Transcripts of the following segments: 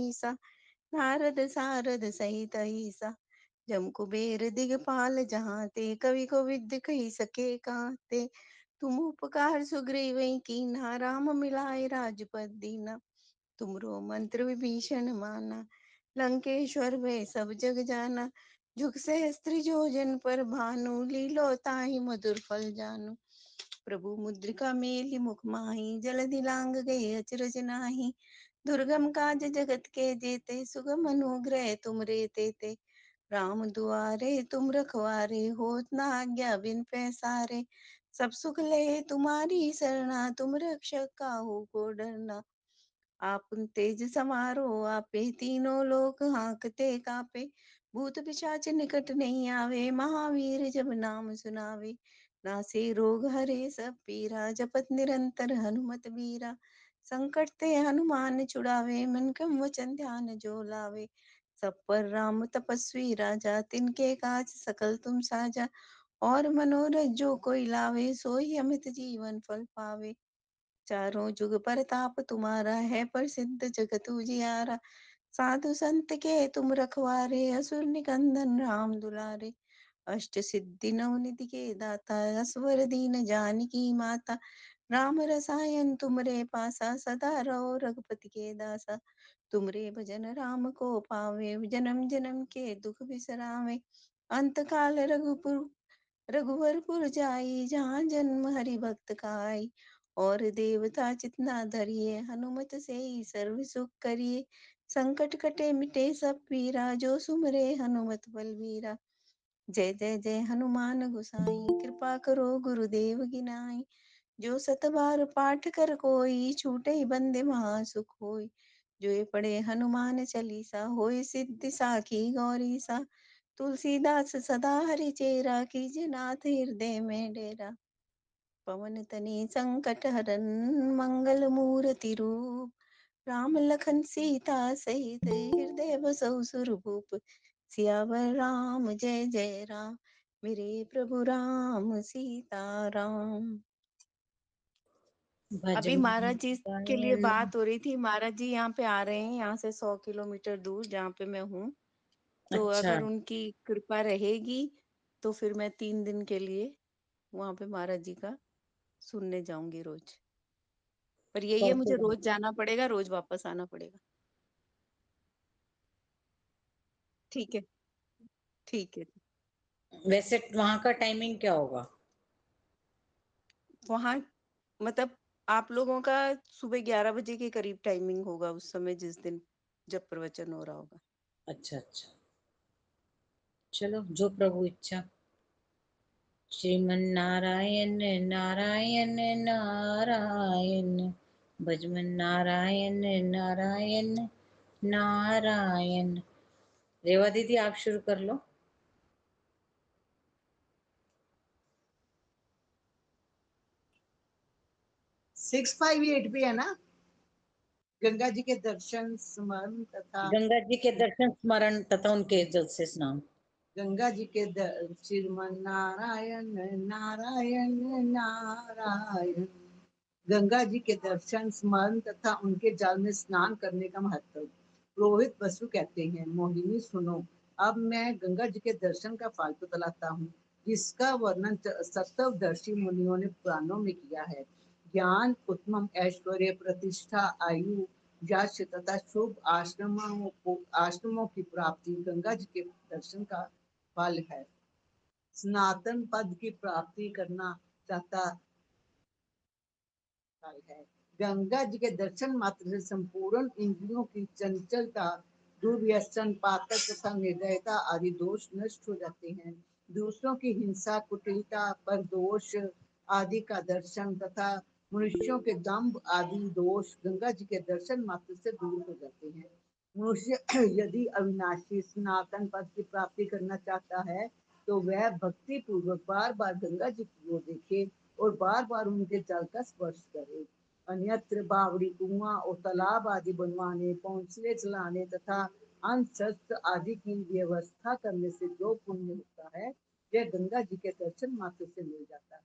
ईसा, नारद सारद सहित ईसा, जम कुबेर दिगपाल जहाँ ते, कवि कोविद कही सके कहाँ ते। तुम उपकार सुग्रीव कीन्हा, राम मिलाए राजपद दीना। तुमरो मंत्र विभीषण माना, लंकेश्वर वे सब जग जाना। जुग सहस्त्र जो जन पर भानु, लीलो ताहि मधुर फल जानू। प्रभु मुद्रिका मेलि मुख माहि, जलधि लांग गए अचरज नाही। दुर्गम काज जगत के जेते, सुगम अनुग्रह तुम रे तेते। राम दुआरे तुम रखवारे, होत न आज्ञा बिन पैसारे। सब सुख ले तुम्हारी सरना, तुम रक्षक काहू को डरना। आप तेज समारो आपे, तीनों लोक हांकते कापे। भूत पिशाच निकट नहीं आवे, महावीर जब नाम सुनावे। नासे रोग हरे सब पीरा, जपत निरंतर हनुमत बीरा। संकट ते हनुमान छुड़ावे, मन क्रम वचन ध्यान जो लावे। सब पर राम तपस्वी राजा, तिनके काज सकल तुम साजा। और मनोरथ जो कोई लावे, सोई अमित जीवन फल पावे। चारों जुग परताप तुम्हारा है, प्रसिद्ध जगत उजियारा। साधु संत के तुम रखवारे, असुर निकंदन राम दुलारे। अष्ट सिद्धि नवनिधि के दाता, असवर दीन जानकी माता। राम रसायन तुमरे पासा, सदा रहो रघुपति के दासा। तुमरे भजन राम को पावे, जन्म जन्म के दुख बिसरावे। अंत काल रघुवरपुर जाई, जहाँ जन्म हरि भक्त काई। और देवता चितना धरिए, हनुमत से ही सर्व सुख करिए। संकट कटे मिटे सब पीरा, जो सुमरे हनुमत बलवीरा। जय जय जय हनुमान गोसाई, कृपा करो गुरुदेव की नाई। जो सत बार पाठ कर कोई, छूटे बंदे महासुख होई। जो ये पढ़े हनुमान चालीसा, होय सिद्धि साखी गौरी सा। तुलसीदास सदा हरि चेरा, कीजे नाथ हृदय में डेरा। पवन तनय संकट हरन, मंगल मूर्ति रूप। राम लखन सीता सहित, हृदय बसहु सुरभूप। सियावर राम जय जय राम, मेरे प्रभु राम सीता राम। अभी भजन महाराज जी के लिए गायन। बात हो रही थी। महाराज जी यहाँ पे आ रहे हैं, यहाँ से 100 किलोमीटर दूर जहाँ पे मैं हूँ। तो अच्छा, अगर उनकी कृपा रहेगी तो फिर मैं 3 दिन के लिए वहां पे महाराज जी का सुनने जाऊंगी रोज। पर यही है, मुझे परसों। रोज जाना पड़ेगा, रोज वापस आना पड़ेगा। ठीक है, ठीक है। वैसे वहां का टाइमिंग क्या होगा? वहां मतलब आप लोगों का सुबह 11 बजे के करीब टाइमिंग होगा उस समय, जिस दिन जब प्रवचन हो रहा होगा। अच्छा अच्छा, चलो जो प्रभु इच्छा। श्रीमन नारायण नारायण नारायण, भजमन नारायण नारायण नारायण। रेवा दीदी आप शुरू कर लो। 658 पे है ना। गंगा जी के दर्शन स्मरण तथा गंगा जी के दर्शन स्मरण तथा उनके जल से स्नान। गंगा जी के श्रीमन नारायण नारायण नारायण। गंगा जी के दर्शन स्मरण तथा उनके जल में स्नान करने का महत्व। रोहित बसु कहते हैं, मोहिनी सुनो, अब मैं गंगा जी के दर्शन का फल बतलाता हूँ, जिसका वर्णन सप्तदर्शी मुनियों ने पुराणों में किया है। ज्ञान, उत्तम ऐश्वर्य, प्रतिष्ठा, आयु, यश तथा शुभ आश्रमों की प्राप्ति गंगा जी के दर्शन का फल है। सनातन पद की प्राप्ति करना चाहता है। गंगा जी के दर्शन मात्र से संपूर्ण इंद्रियों की चंचलता, दुर्व्यसन, पातक तथा निर्दयता आदि दोष नष्ट हो जाते हैं। दूसरों की हिंसा, कुटिलता, परदोष आदि का दर्शन तथा मनुष्यों के दंभ आदि दोष गंगा जी के दर्शन मात्र से दूर हो जाते हैं। मनुष्य यदि अविनाशी सनातन पद की प्राप्ति करना चाहता है तो वह भक्ति पूर्वक बार बार गंगा जी की ओर देखे और बार बार उनके जल का स्पर्श करे। अन्यत्र बावड़ी, कुआं और तालाब आदि बनवाने, पौंसले चलाने तथा अन्न शस्त्र आदि की व्यवस्था करने से जो पुण्य होता है वह गंगा जी के दर्शन मात्र से मिल जाता है।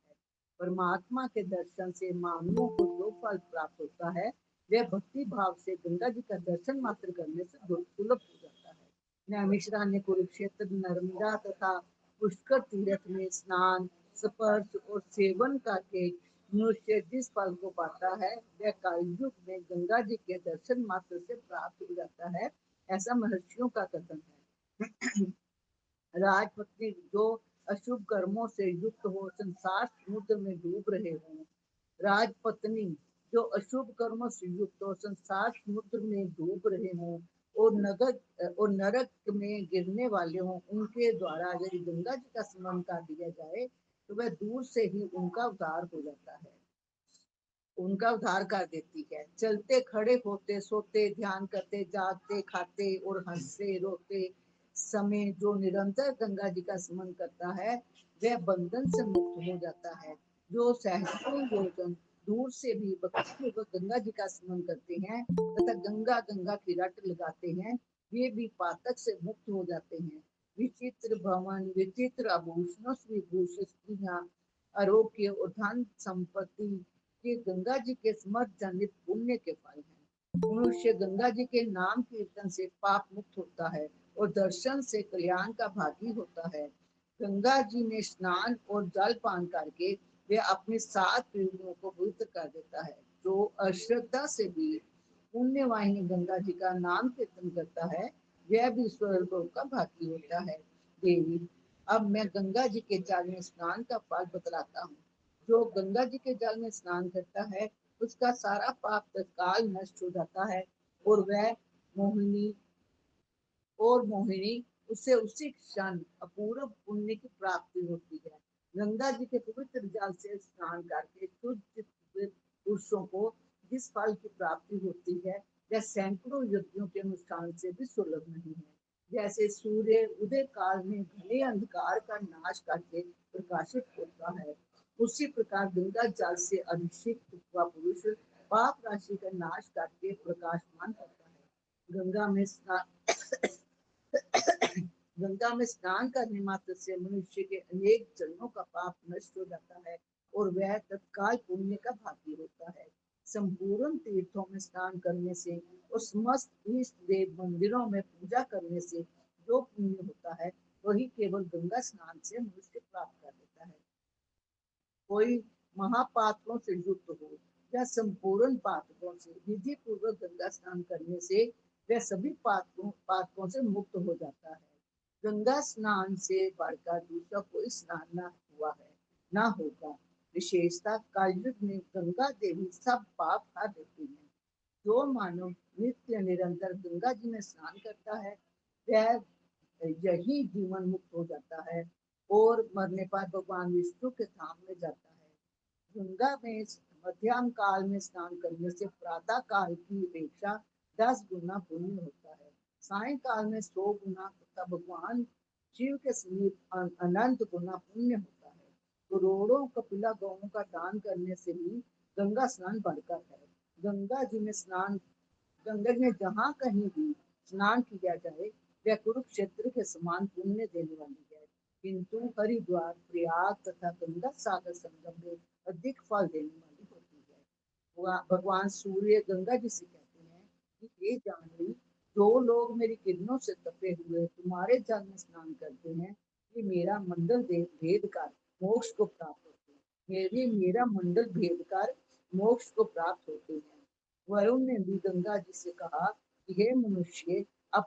परमात्मा के दर्शन से मानवों को जो फल प्राप्त होता है वह भक्ति भाव से गंगा जी का दर्शन मात्र करने से सुलभ हो जाता है। न्यायमिश्रा ने कुरुक्षेत्र, नर्मदा तथा पुष्कर तीर्थ में स्नान, स्पर्श और सेवन करके मनुष्य जिस फल को पाता है वह कलयुग में गंगा जी के दर्शन मात्र से प्राप्त हो जाता है, ऐसा महर्षियों का कथन है। राजपत्नी जो अशुभ कर्मों से युक्त हो संसार समुद्र में डूब रहे हों, राजपत्नी जो अशुभ कर्मों से युक्त हो संसार समुद्र में डूब रहे हों और नरक में गिरने वाले हों, उनके द्वारा यदि गंगा जी का स्मरण कर दिया जाए तो वह दूर से ही उनका उद्धार हो जाता है, उनका उद्धार कर देती है। चलते खड़े होते सोते ध्यान करते जागते खाते और हंसते रोते समय जो निरंतर गंगा जी का स्मरण करता है वह बंधन से मुक्त हो जाता है। जो सहस्त्रों योजन दूर से भी भक्तिपूर्वक गंगा जी का स्मरण करते हैं तथा गंगा गंगा की रट लगाते हैं, वे भी पातक से मुक्त हो जाते हैं। विचित्र भवन, विचित्र आभूषणों से विभूषित स्त्रियां, आरोग्य और धन संपत्ति के गंगा जी के स्मरण जनित पुण्य के फल हैं। मनुष्य गंगा जी के नाम कीर्तन से पाप मुक्त होता है और दर्शन से कल्याण का भागी होता है। गंगा जी में स्नान और जल पान करके वह अपनी 7 पीढ़ियों को पवित्र कर देता है। जो अश्रद्धा से भी पुण्य वाहिनी गंगा जी का नाम कीर्तन करता है वह भी स्वर्ग का भागी होता है। देवी, अब मैं गंगा जी के जल में स्नान का फल बतलाता हूँ। जो गंगा जी के जल में स्नान करता है उसका सारा पाप तत्काल नष्ट हो जाता है और वह मोहिनी उससे उसी क्षण अपूर्व पुण्य की प्राप्ति होती है। गंगा जी के पवित्र जल से स्नान करके शुद्ध पुरुषों को जिस फल की प्राप्ति होती है वह सैकड़ों यज्ञों के अनुष्ठान से भी सुलभ नहीं है। जैसे सूर्य उदय काल में घने अंधकार का नाश करके प्रकाशित होता है, उसी प्रकार गंगा जल से अभिषेक हुआ पुरुष पाप राशि का नाश करके प्रकाशमान होता है। गंगा में स्नान करने मात्र से मनुष्य के अनेक जन्मों का पाप नष्ट हो जाता है और वह तत्काल पुण्य का भागी होता है। संपूर्ण तीर्थों में स्नान करने से और समस्त इष्ट देव मंदिरों में पूजा करने से जो पुण्य होता है वही केवल गंगा स्नान से मनुष्य प्राप्त कर देता है। कोई महापात्रों से युक्त हो या संपूर्ण पातकों से विधि पूर्वक गंगा स्नान करने से वह सभी पातकों से मुक्त हो जाता है। गंगा स्नान से बढ़कर दूसरा कोई स्नान न हुआ है, न होगा। विशेषता कलयुग में गंगा देवी सब पाप हर देती है। जो मानव नित्य निरंतर गंगा जी में स्नान करता है वह यही जीवन मुक्त हो जाता है और मरने पर भगवान विष्णु के धाम में जाता है। गंगा में मध्याह्न काल में स्नान करने से प्रातः काल की अपेक्षा 10 गुना पुण्य होता है। सायंकाल में 100 गुना तथा भगवान शिव के समीप अनंत गुना पुण्य होता है। करोड़ों कपिला गौओं का दान करने से भी गंगा स्नान बढ़कर है। गंगा जी में जहाँ कहीं भी स्नान किया जाए वह कुरुक्षेत्र के समान पुण्य देने वाली है, किंतु हरिद्वार, प्रयाग तथा गंगा सागर संगम में अधिक फल देने वाली होती है। भगवान सूर्य गंगा जी से कहते हैं कि ये जानवी, जो लोग मेरी किरणों से तपे हुए तुम्हारे जल में स्नान करते हैं ये मेरा मंडल भेद कर मोक्ष को प्राप्त होते हैं। मेरा मंडल भेद कर मोक्ष को प्राप्त होते हैं। वरुण ने भी गंगा जी से कहा कि हे मनुष्य, अब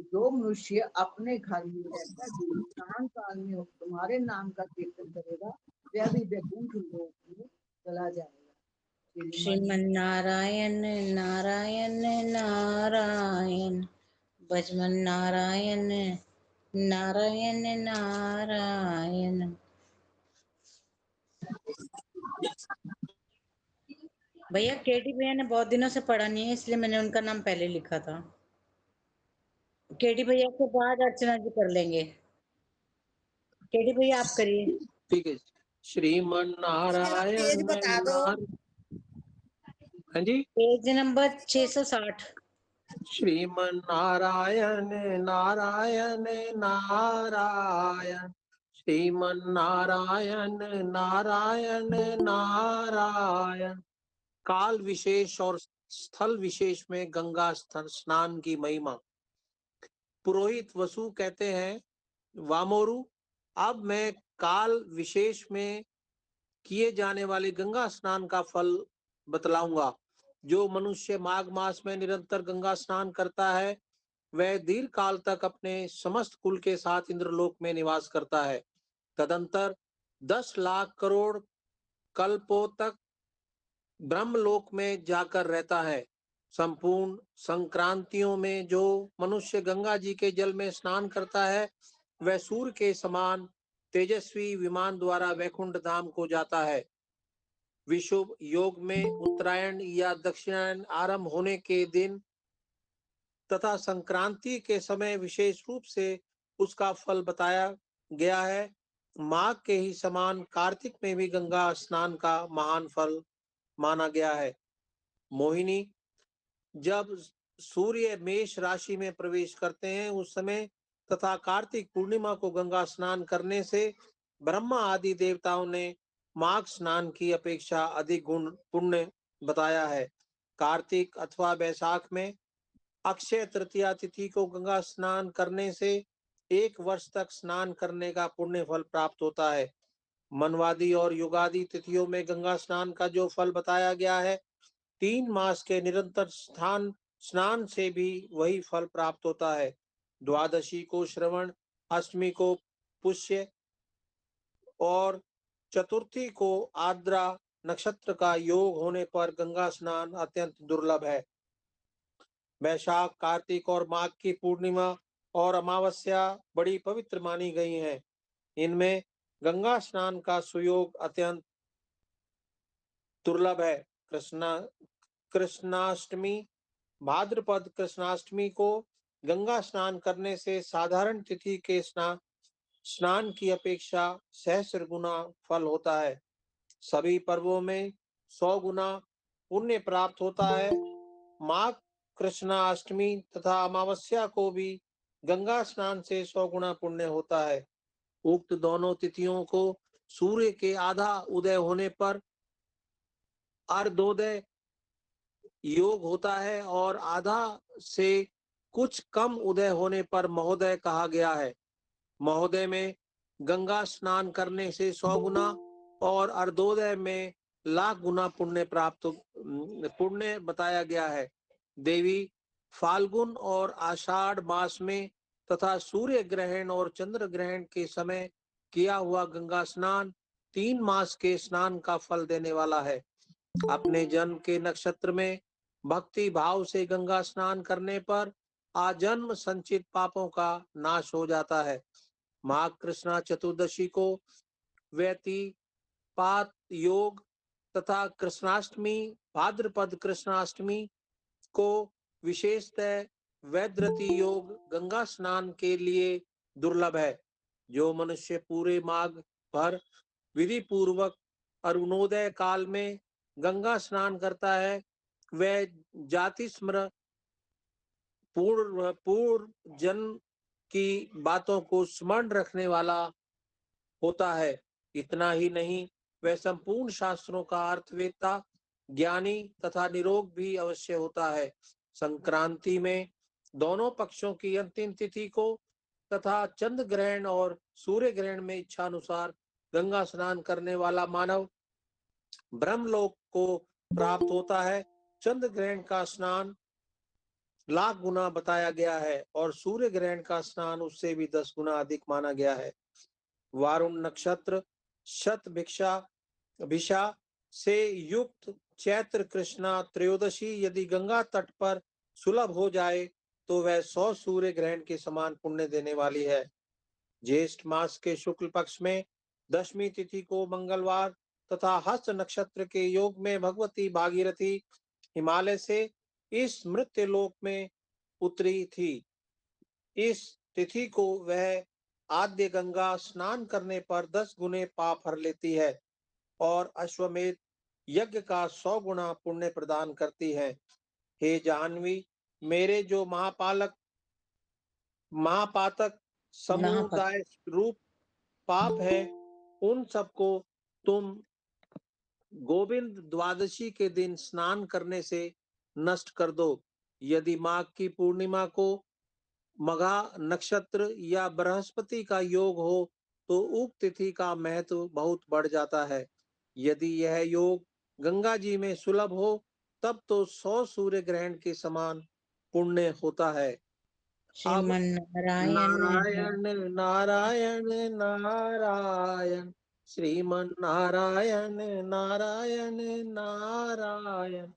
जो मनुष्य अपने घर में रहकर स्नान काल में तुम्हारे नाम का कीर्तन करेगा वह भी वैकुंठ लोक में चला जाएगा। श्रीमन नारायण नारायण नारायण, भजमन नारायण नारायण नारायण। भैया केडी भैया ने बहुत दिनों से पढ़ा नहीं है इसलिए मैंने उनका नाम पहले लिखा था। केडी भैया के बाद अर्चना जी कर लेंगे। केडी भैया आप करिए। ठीक है। श्रीमन नारायण बता दो। हाँ जी, पेज नंबर 660। श्रीमन नारायण नारायण नारायण, श्रीमन नारायण नारायण नारायण। काल विशेष और स्थल विशेष में गंगा स्नान की महिमा। पुरोहित वसु कहते हैं, वामोरु, अब मैं काल विशेष में किए जाने वाले गंगा स्नान का फल बतलाऊंगा। जो मनुष्य माघ मास में निरंतर गंगा स्नान करता है, वह दीर्घ काल तक अपने समस्त कुल के साथ इंद्रलोक में निवास करता है। तदंतर 10 लाख करोड़ कल्पों तक ब्रह्मलोक में जाकर रहता है। संपूर्ण संक्रांतियों में जो मनुष्य गंगा जी के जल में स्नान करता है, वह सूर्य के समान तेजस्वी विमान द्वारा वैकुंठ धाम को जाता है। विशुभ योग में उत्तरायण या दक्षिणायन आरंभ होने के दिन तथा संक्रांति के समय विशेष रूप से उसका फल बताया गया है। माघ के ही समान कार्तिक में भी गंगा स्नान का महान फल माना गया है। मोहिनी, जब सूर्य मेष राशि में प्रवेश करते हैं उस समय तथा कार्तिक पूर्णिमा को गंगा स्नान करने से ब्रह्मा आदि देवताओं ने माघ स्नान की अपेक्षा अधिक गुण पुण्य बताया है। कार्तिक अथवा बैसाख में अक्षय तृतीया तिथि को गंगा स्नान करने से 1 वर्ष तक स्नान करने का पुण्य फल प्राप्त होता है। मनवादी और युगादि तिथियों में गंगा स्नान का जो फल बताया गया है, 3 मास के निरंतर स्नान से भी वही फल प्राप्त होता है। द्वादशी को श्रवण, अष्टमी को पुष्य और चतुर्थी को आर्द्रा नक्षत्र का योग होने पर गंगा स्नान अत्यंत दुर्लभ है। वैशाख, कार्तिक और माघ की पूर्णिमा और अमावस्या बड़ी पवित्र मानी गई हैं। इनमें गंगा स्नान का सुयोग अत्यंत दुर्लभ है। कृष्णाष्टमी, भाद्रपद कृष्णाष्टमी को गंगा स्नान करने से साधारण तिथि के स्नान की अपेक्षा सहस्र गुना फल होता है। सभी पर्वों में 100 गुना पुण्य प्राप्त होता है। माघ कृष्णाष्टमी तथा अमावस्या को भी गंगा स्नान से 100 गुना पुण्य होता है। उक्त दोनों तिथियों को सूर्य के आधा उदय होने पर अर्धोदय योग होता है और आधा से कुछ कम उदय होने पर महोदय कहा गया है। महोदय में गंगा स्नान करने से 100 गुना और अर्धोदय में लाख गुना पुण्य बताया गया है। देवी, फाल्गुन और आषाढ़ मास में तथा सूर्य ग्रहण और चंद्र ग्रहण के समय किया हुआ गंगा स्नान 3 मास के स्नान का फल देने वाला है। अपने जन्म के नक्षत्र में भक्ति भाव से गंगा स्नान करने पर आजन्म संचित पापों का नाश हो जाता है। माघ कृष्णा चतुर्दशी को व्यतिपात योग तथा कृष्णाष्टमी भाद्रपद कृष्णाष्टमी को विशेषतः वैद्रति योग गंगा स्नान के लिए दुर्लभ है। जो मनुष्य पूरे माघ भर विधि पूर्वक अरुणोदय काल में गंगा स्नान करता है, वह जाति स्मृत पूर्व जन्म की बातों को स्मरण रखने वाला होता है। इतना ही नहीं, वह संपूर्ण शास्त्रों का अर्थवेत्ता, ज्ञानी तथा निरोग भी अवश्य होता है। संक्रांति में दोनों पक्षों की अंतिम तिथि को तथा चंद्र ग्रहण और सूर्य ग्रहण में इच्छा अनुसार गंगा स्नान करने वाला मानव ब्रह्मलोक को प्राप्त होता है। चंद्र ग्रहण का स्नान लाख गुना बताया गया है और सूर्य ग्रहण का स्नान उससे भी 10 गुना अधिक माना गया है। वारुण नक्षत्र शत भिषा से युक्त चैत्र कृष्णा त्रयोदशी यदि गंगा तट पर सुलभ हो जाए तो वह 100 सूर्य ग्रहण के समान पुण्य देने वाली है। ज्येष्ठ मास के शुक्ल पक्ष में दशमी तिथि को मंगलवार तथा हस्त नक्षत्र के योग में भगवती भागीरथी हिमालय से इस मृत्यु लोक में उतरी थी। इस तिथि को वह आद्य गंगा स्नान करने पर 10 गुने पाप हर लेती है और अश्वमेध यज्ञ का 100 गुना पुण्य प्रदान करती है। हे जाह्नवी, मेरे जो महापातक समुदाय रूप पाप है, उन सबको तुम गोविंद द्वादशी के दिन स्नान करने से नष्ट कर दो। यदि माघ की पूर्णिमा को मघा नक्षत्र या बृहस्पति का योग हो तो उक्त तिथि का महत्व बहुत बढ़ जाता है। यदि यह योग गंगा जी में सुलभ हो तब तो 100 सूर्य ग्रहण के समान पुण्य होता है। अब श्रीमन नारायण नारायण नारायण नारायण, श्रीमन नारायण नारायण नारायण।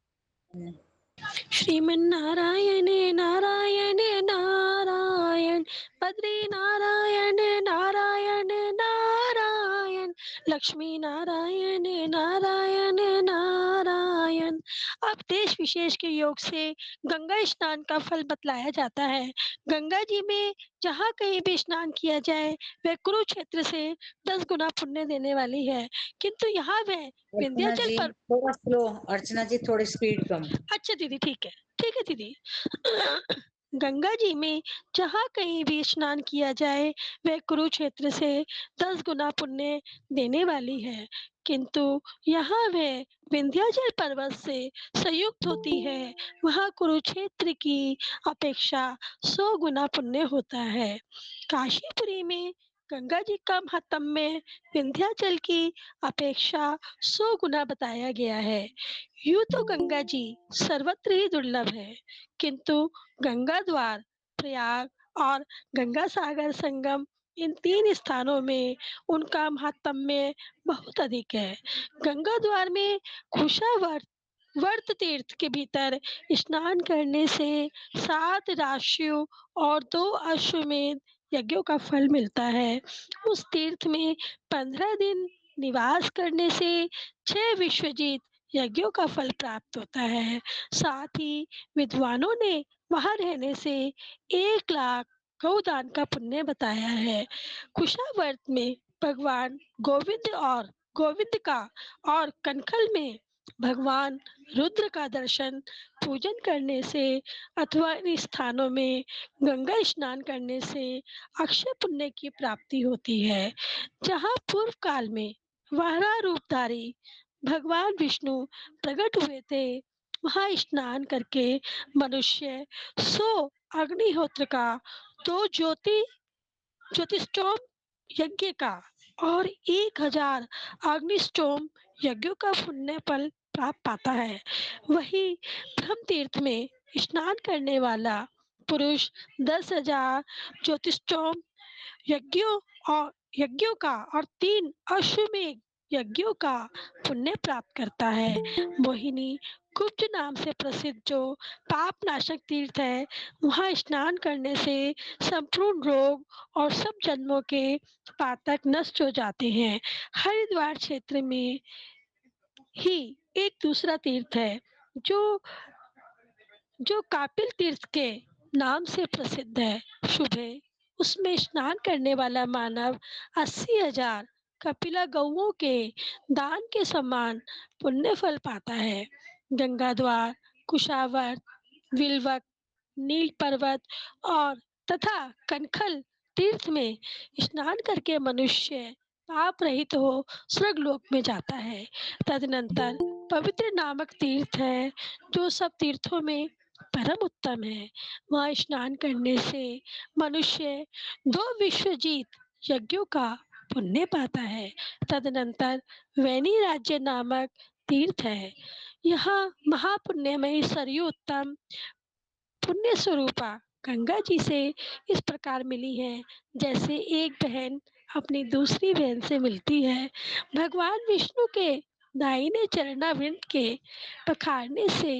श्रीमन्नारायण नारायण नारायण, बद्री नारायण नारायण नारायण, लक्ष्मी नारायण नारायण नारायण। अब देश विशेष के योग से गंगा स्नान का फल बतलाया जाता है। गंगा जी में जहाँ कहीं भी स्नान किया जाए वह कुरुक्षेत्र से 10 गुना पुण्य देने वाली है, किंतु यहाँ वह अर्चना विंध्याचल जी पर। थोड़ा स्लो, अर्चना जी थोड़ी स्पीड कम। अच्छा दीदी, ठीक है दीदी। गंगा जी में जहाँ कहीं भी स्नान किया जाए वह कुरुक्षेत्र से 10 गुना पुण्य देने वाली है, किंतु यहाँ वह विंध्याचल पर्वत से संयुक्त होती है, वहाँ कुरुक्षेत्र की अपेक्षा 100 गुना पुण्य होता है। काशीपुरी में गंगा जी का महात्म्य विंध्याचल की अपेक्षा 100 गुना बताया गया है। यूं तो गंगा जी सर्वत्र ही दुर्लभ है, किंतु गंगा द्वार, प्रयाग और गंगा सागर संगम, इन 3 स्थानों में उनका महात्म्य बहुत अधिक है। गंगा द्वार में कुशावर्त वर्त तीर्थ के भीतर स्नान करने से 7 राशियों और 2 अश्वमेध यज्ञों का फल मिलता है। उस तीर्थ में 15 दिन निवास करने से 6 विश्वजीत यज्ञों का फल प्राप्त होता है। साथ ही विद्वानों ने वहां रहने से 1 लाख गौदान का पुण्य बताया है। कुशावर्त में भगवान गोविंद का और कनखल में भगवान रुद्र का दर्शन पूजन करने से अथवा इन स्थानों में गंगा स्नान करने से अक्षय पुण्य की प्राप्ति होती है। जहाँ पूर्व काल में वाराह रूपधारी भगवान विष्णु प्रकट हुए थे, वहाँ स्नान करके मनुष्य 100 अग्निहोत्र का, 2 ज्योतिष्टोम यज्ञ का और 1000 अग्निष्टोम यज्ञों का पुण्य फल प्राप्त पाता है। वही ब्रह्म तीर्थ में स्नान करने वाला पुरुष 10,000 ज्योतिष्टोम यज्ञों और यज्ञों का और 3 अश्वमेध यज्ञों का पुण्य प्राप्त करता है। मोहिनी गुप्त नाम से प्रसिद्ध जो पाप नाशक तीर्थ है, वहाँ स्नान करने से संपूर्ण रोग और सब जन्मों के पातक नष्ट हो जाते हैं। हरिद्वार क्षेत्र में ही एक दूसरा तीर्थ है जो जो कापिल तीर्थ के नाम से प्रसिद्ध है। सुबह उसमें स्नान करने वाला मानव 80,000 कपिला गौओं के दान के समान पुण्य फल पाता है। गंगा द्वार, कुशावर्त, विल्वक, नील पर्वत और तथा कनखल तीर्थ में स्नान करके मनुष्य पाप रहित हो स्वर्गलोक में जाता है। तदनंतर पवित्र नामक तीर्थ है जो सब तीर्थों में परम उत्तम है। वहाँ स्नान करने से मनुष्य 2 विश्वजीत यज्ञों का पुण्य पाता है। तदनंतर वैनी राज्य नामक तीर्थ है। यहाँ महापुण्यमयी सरयू उत्तम पुण्य स्वरूपा गंगा जी से इस प्रकार मिली है जैसे एक बहन अपनी दूसरी बहन से मिलती है। भगवान विष्णु के दाहिने चरणाविंद के पखारने से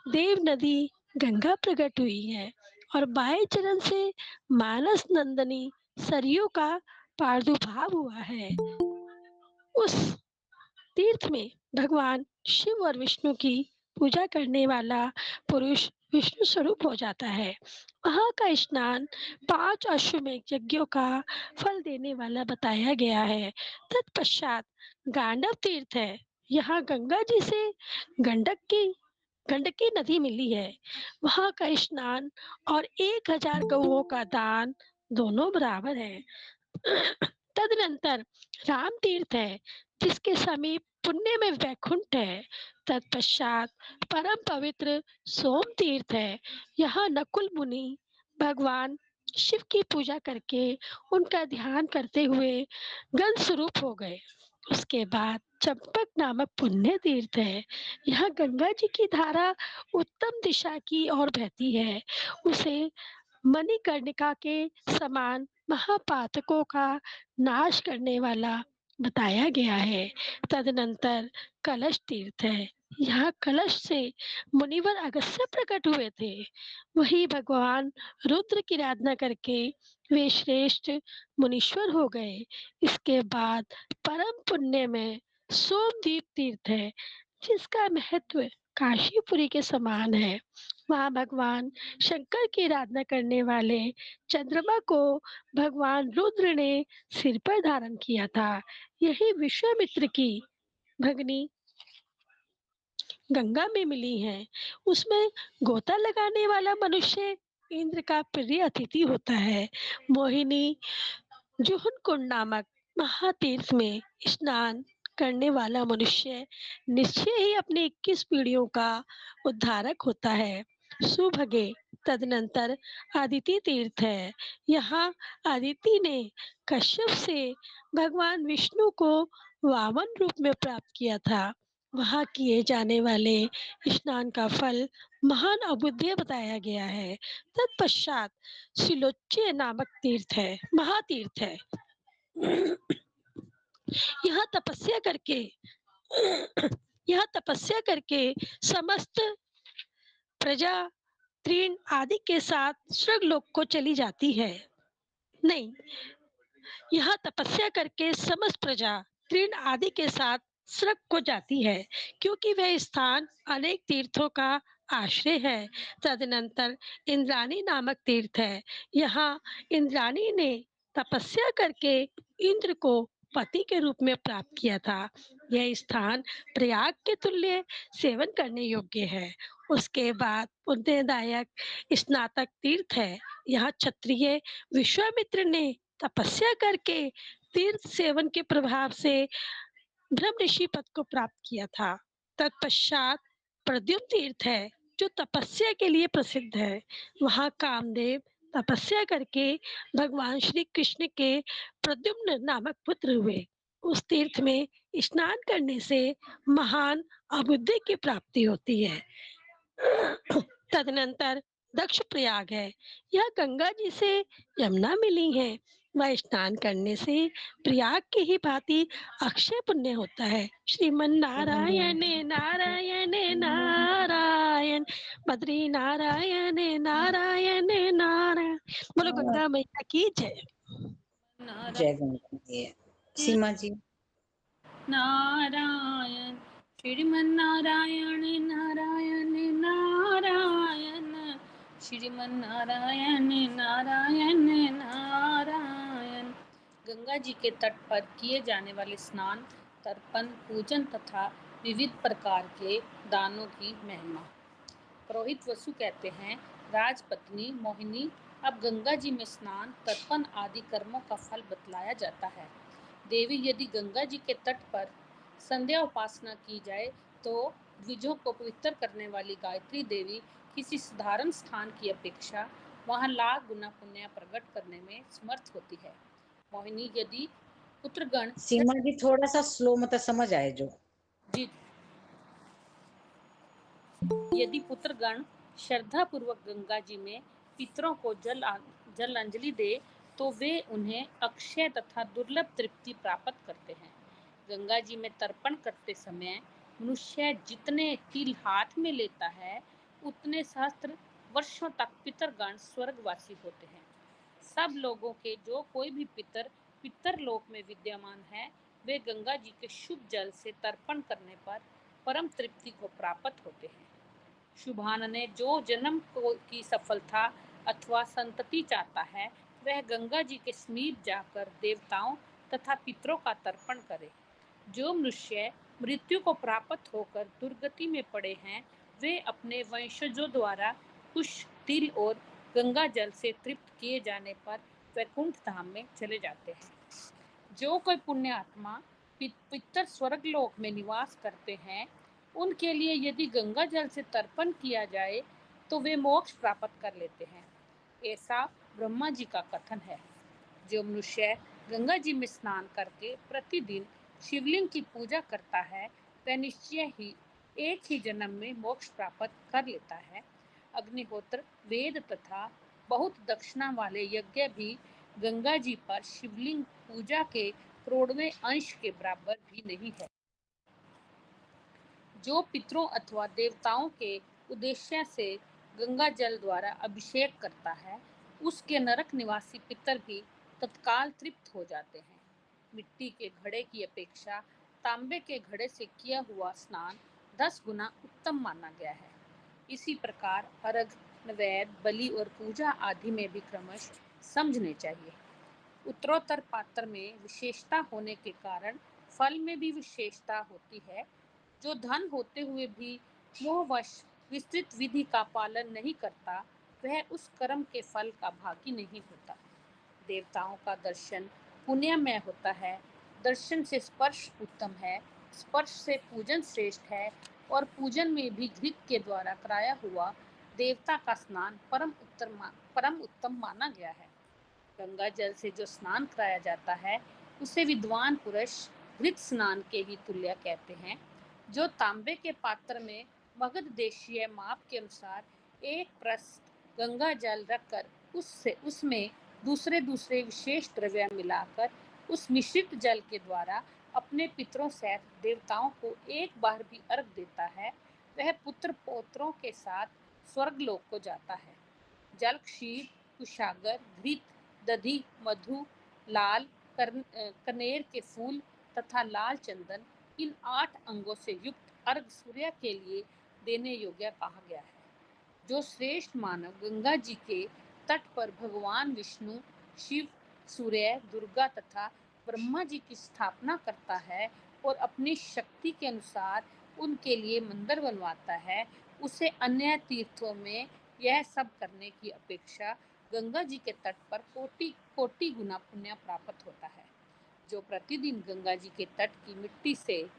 देव नदी गंगा प्रकट हुई है और बाएं चरण से मानस नंदनी सरयू का प्रादुर्भाव हुआ है। उस तीर्थ में भगवान शिव और विष्णु की पूजा करने वाला पुरुष विष्णु स्वरूप हो जाता है। वहाँ का स्नान 5 अश्वमेध यज्ञों का फल देने वाला बताया गया है। तत्पश्चात गांडव तीर्थ है। यहाँ गंगा जी से गंडकी नदी मिली है। वहाँ का स्नान और 1000 गौओं का दान दोनों बराबर है। तदनंतर राम तीर्थ है। जिसके समीप पुण्य में वैकुंठ है। तत्पश्चात परम पवित्र सोम तीर्थ है। यहाँ नकुल मुनि भगवान शिव की पूजा करके उनका ध्यान करते हुए गंध स्वरूप हो गए। उसके बाद चंपक नामक पुण्य तीर्थ है। यहाँ गंगा जी की धारा उत्तम दिशा की ओर बहती है। उसे मणिकर्णिका के समान महापातकों का नाश करने वाला बताया गया है। तदनंतर कलश तीर्थ है। यहाँ कलश से मुनिवर अगस्त्य प्रकट हुए थे। वही भगवान रुद्र की आराधना करके वे श्रेष्ठ मुनीश्वर हो गए। इसके बाद परम पुण्य में सोमदीप तीर्थ है, जिसका महत्व काशीपुरी के समान है। वहाँ भगवान शंकर की आराधना करने वाले चंद्रमा को भगवान रुद्र ने सिर पर धारण किया था। यही विश्वामित्र की भगनी गंगा में मिली है। उसमें गोता लगाने वाला मनुष्य इंद्र का प्रिय अतिथि होता है। मोहिनी जोहन कुंड नामक महातीर्थ में स्नान करने वाला मनुष्य निश्चय ही अपनी 21 पीढ़ियों का उद्धारक होता है। सुभगे तदनंतर अदिति तीर्थ है। यहाँ अदिति ने कश्यप से भगवान विष्णु को वामन रूप में प्राप्त किया था। वहाँ किए जाने वाले स्नान का फल महान अबुद्धि बताया गया है। तत्पश्चात सिलोच्य नामक तीर्थ है, महातीर्थ है। यहाँ तपस्या करके यहाँ तपस्या करके समस्त प्रजा तृण आदि के साथ स्वर्गलोक को चली जाती है। नहीं, यहाँ तपस्या करके समस्त प्रजा तृण आदि के साथ स्वर्ग को जाती है, क्योंकि वह स्थान अनेक तीर्थों का आश्रय है। तदनंतर इंद्राणी नामक तीर्थ है। यहाँ इंद्राणी ने तपस्या करके इंद्र को पति के रूप में प्राप्त किया था। यह स्थान प्रयाग के तुल्य सेवन करने योग्य है। उसके बाद पुण्यदायक स्नातक तीर्थ है। यहाँ क्षत्रिय विश्वामित्र ने तपस्या करके तीर्थ सेवन के प्रभाव से ब्रह्म ऋषि पद को प्राप्त किया था। तत्पश्चात प्रद्युम्न तीर्थ है, जो तपस्या के लिए प्रसिद्ध है। वहाँ कामदेव तपस्या करके भगवान श्री कृष्ण के प्रद्युम्न नामक पुत्र हुए। उस तीर्थ में स्नान करने से महान अबुद्धि की प्राप्ति होती है। तदनंतर दक्ष प्रयाग है। यह गंगा जी से यमुना मिली है। वह स्नान करने से प्रयाग की ही भांति अक्षय पुण्य होता है। श्रीमन नारायण नारायण नारायण, बद्री नारायण नारायण नारायण। बोलो गंगा मैया की जय। जय गंगा मैया। सीमा जी। नारायण श्रीमन्नारायण नारायण नारायण, श्रीमन्नारायण नारायण नारायण। गंगा जी के तट पर किए जाने वाले स्नान, तर्पण, पूजन तथा विविध प्रकार के दानों की महिमा। पुरोहित वसु कहते हैं, राजपत्नी मोहिनी, अब गंगा जी में स्नान, तर्पण आदि कर्मों का फल बतलाया जाता है। देवी, यदि गंगा जी के तट पर संध्या उपासना की जाए तो द्विजों को पवित्र करने वाली गायत्री देवी किसी साधारण स्थान की अपेक्षा वहां लाख गुना पुण्य प्रकट करने में समर्थ होती है। मोहिनी, यदि पुत्रगण सीमा जी थोड़ा सा स्लो, मतलब समझ आए जो। जी, यदि पुत्रगण श्रद्धा पूर्वक गंगा जी में पितरों को जल अंजलि दे तो वे उन्हें अक्षय तथा दुर्लभ तृप्ति प्राप्त करते हैं। गंगा जी में तर्पण करते समय मनुष्य जितने तिल हाथ में लेता है, उतने सहस्त्र वर्षों तक पितरगण स्वर्गवासी होते हैं। सब लोगों के जो कोई भी पितर लोक में विद्यमान है, वे गंगा जी के शुभ जल से तर्पण करने पर परम तृप्ति को प्राप्त होते हैं। शुभान ने जो जन्म की सफलता अथवा संतति चाहता है, वह गंगा जी के समीप जाकर देवताओं तथा पितरों का तर्पण करे। जो मनुष्य मृत्यु को प्राप्त होकर दुर्गति में पड़े हैं, वे अपने वंशजों द्वारा कुश, तिल और गंगा जल से तृप्त किए जाने पर वैकुंठ धाम में चले जाते हैं। जो कोई पुण्य आत्मा पितर स्वर्गलोक में निवास करते हैं, उनके लिए यदि गंगा जल से तर्पण किया जाए तो वे मोक्ष प्राप्त कर लेते हैं। ऐसा ब्रह्मा जी का कथन है। जो मनुष्य गंगा जी में स्नान करके प्रतिदिन शिवलिंग की पूजा करता है, वह निश्चय ही एक ही जन्म में मोक्ष प्राप्त कर लेता है। अग्निहोत्र, वेद तथा बहुत दक्षिणा वाले यज्ञ भी गंगा जी पर शिवलिंग पूजा के करोड़वें अंश के बराबर भी नहीं है। जो पितरों अथवा देवताओं के उद्देश्य से गंगा जल द्वारा अभिषेक करता है, उसके नरक निवासी पितर भी तत्काल तृप्त हो जाते हैं। मिट्टी के घड़े की अपेक्षा तांबे के घड़े से किया हुआ स्नान 10 गुना उत्तम माना गया है। इसी प्रकार अर्घ, नैवेद्य, बलि और पूजा आदि में भी क्रमश समझने चाहिए। उत्तरोत्तर पात्र में विशेषता होने के कारण फल में भी विशेषता होती है। जो धन होते हुए भी मोहवश विस्तृत विधि का पालन नहीं करता, वह उस कर्म के फल का भागी नहीं होता। देवताओं का दर्शन पुण्यमय होता है। दर्शन से स्पर्श उत्तम है, स्पर्श से पूजन श्रेष्ठ है और पूजन में भी घृत के द्वारा कराया हुआ देवता का स्नान परम उत्तम माना गया है। गंगा जल से जो स्नान कराया जाता है, उसे विद्वान पुरुष घृत स्नान के ही तुल्य कहते हैं। जो तांबे के पात्र में मगध देशीय माप के अनुसार एक प्रस्त गंगा जल रखकर उसमें दूसरे दूसरे विशेष द्रव्य मिलाकर उस मिश्रित जल के द्वारा अपने पितरों सहित देवताओं को एक बार भी अर्घ देता है, वह पुत्र पौत्रों के साथ स्वर्गलोक को जाता है। जल, क्षीर, कुशागर, घृत, दधि, मधु, लाल कनेर के फूल तथा लाल चंदन, इन 8 अंगों से युक्त अर्घ सूर्य के लिए देने योग्य कहा गया है। जो श्रेष्ठ मानव गंगा जी के तट पर भगवान विष्णु, शिव, सूर्य, दुर्गा तथा ब्रह्मा जी की स्थापना करता है और अपनी शक्ति के अनुसार उनके लिए मंदिर बनवाता है, उसे अन्य तीर्थों में यह सब करने की अपेक्षा गंगा जी के तट पर कोटि कोटि गुना पुण्य प्राप्त होता है। जो प्रतिदिन गंगा जी के तट की मिट्टी से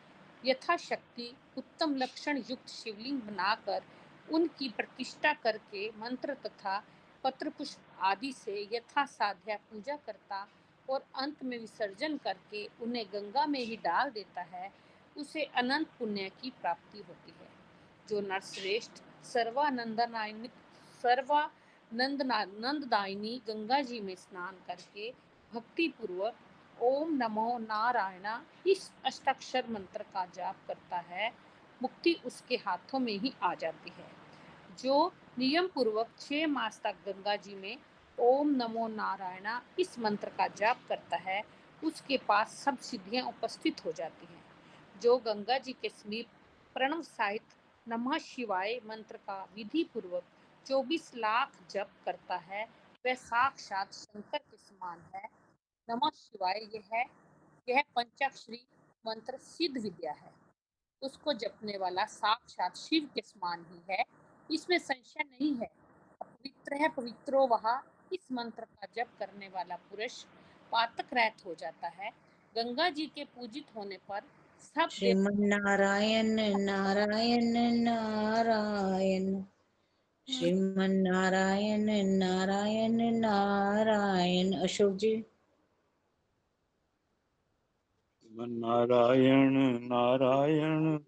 यथाशक्ति उत्तम लक्षण युक्त शिवलिंग बनाकर उनकी प्रतिष्ठा करके मंत्र तथा पत्र पुष्प आदि से यथासाध्य पूजा करता और अंत में विसर्जन करके उन्हें गंगा में ही डाल देता है, उसे अनंत पुण्य की प्राप्ति होती है। जो नरश्रेष्ठ सर्वानंददायिनी गंगा जी में स्नान करके भक्ति पूर्वक ओम नमो नारायण इस अष्टाक्षर मंत्र का जाप करता है, मुक्ति उसके हाथों में ही आ जाती है। जो नियम पूर्वक 6 मास तक गंगा जी में ओम नमो नारायण इस मंत्र का जाप करता है, उसके पास सब सिद्धियां उपस्थित हो जाती हैं। जो गंगा जी के समीप प्रणव सहित नमः शिवाय मंत्र का विधि पूर्वक 24 लाख जप करता है, वह साक्षात शंकर के समान है। नमः शिवाय यह पंचाक्षरी मंत्र सिद्ध विद्या है। उसको जपने वाला साक्षात शिव के समान ही है, इसमें संशय नहीं है। पवित्र है पवित्रो वहा, इस मंत्र का जप करने वाला पुरुष पातक रहित हो जाता है। गंगा जी के पूजित होने पर सब श्रीमन नारायण नारायण नारायण, श्रीमन नारायण नारायण नारायण। अशोक जी। नारायण नारायण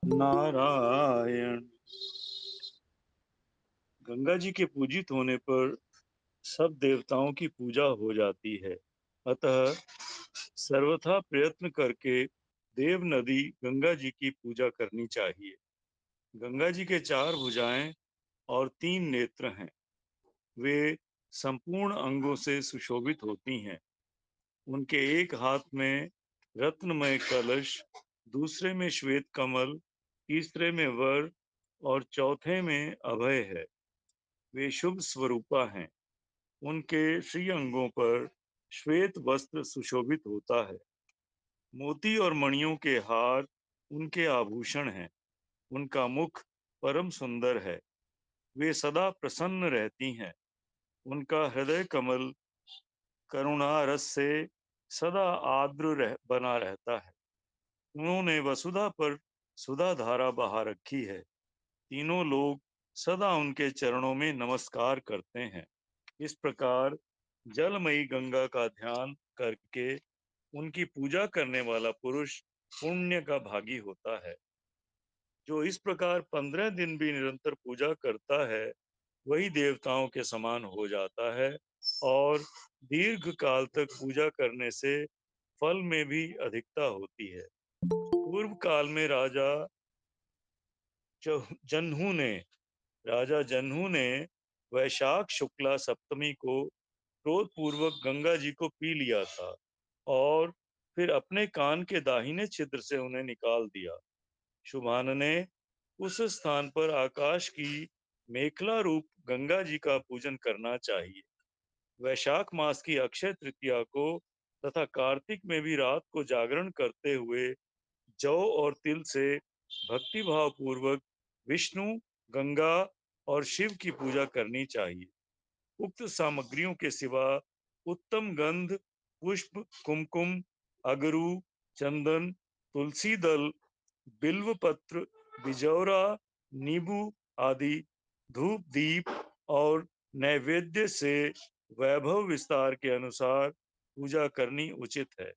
नारायण। गंगा जी के पूजित होने पर सब देवताओं की पूजा हो जाती है, अतः सर्वथा प्रयत्न करके देव नदी गंगा जी की पूजा करनी चाहिए। गंगा जी के 4 भुजाएं और 3 नेत्र हैं। वे संपूर्ण अंगों से सुशोभित होती हैं। उनके एक हाथ में रत्नमय कलश, दूसरे में श्वेत कमल, तीसरे में वर और चौथे में अभय है। वे शुभ स्वरूपा हैं। उनके श्री अंगों पर श्वेत वस्त्र सुशोभित होता है। मोती और मणियों के हार उनके आभूषण हैं। उनका मुख परम सुंदर है। वे सदा प्रसन्न रहती हैं। उनका हृदय कमल करुणा रस से सदा आर्द्र बना रहता है। उन्होंने वसुधा पर सुधा धारा बहा रखी है। तीनों लोग सदा उनके चरणों में नमस्कार करते हैं। इस प्रकार जलमयी गंगा का ध्यान करके उनकी पूजा करने वाला पुरुष पुण्य का भागी होता है। जो इस प्रकार 15 दिन भी निरंतर पूजा करता है वही देवताओं के समान हो जाता है और दीर्घ काल तक पूजा करने से फल में भी अधिकता होती है। पूर्व काल में राजा जन्हू ने वैशाख शुक्ला सप्तमी को क्रोध पूर्वक गंगा जी को पी लिया था और फिर अपने कान के दाहिने छिद्र से उन्हें निकाल दिया। शुभान ने उस स्थान पर आकाश की मेखला रूप गंगा जी का पूजन करना चाहिए। वैशाख मास की अक्षय तृतीया को तथा कार्तिक में भी रात को जागरण करते हुए जौ और तिल से भक्ति भाव पूर्वक विष्णु, गंगा और शिव की पूजा करनी चाहिए। उक्त सामग्रियों के सिवा उत्तम गंध, पुष्प, कुमकुम, अगरू, चंदन, तुलसी दल, बिल्व पत्र, बिजौरा, नींबू आदि धूप दीप और नैवेद्य से वैभव विस्तार के अनुसार पूजा करनी उचित है।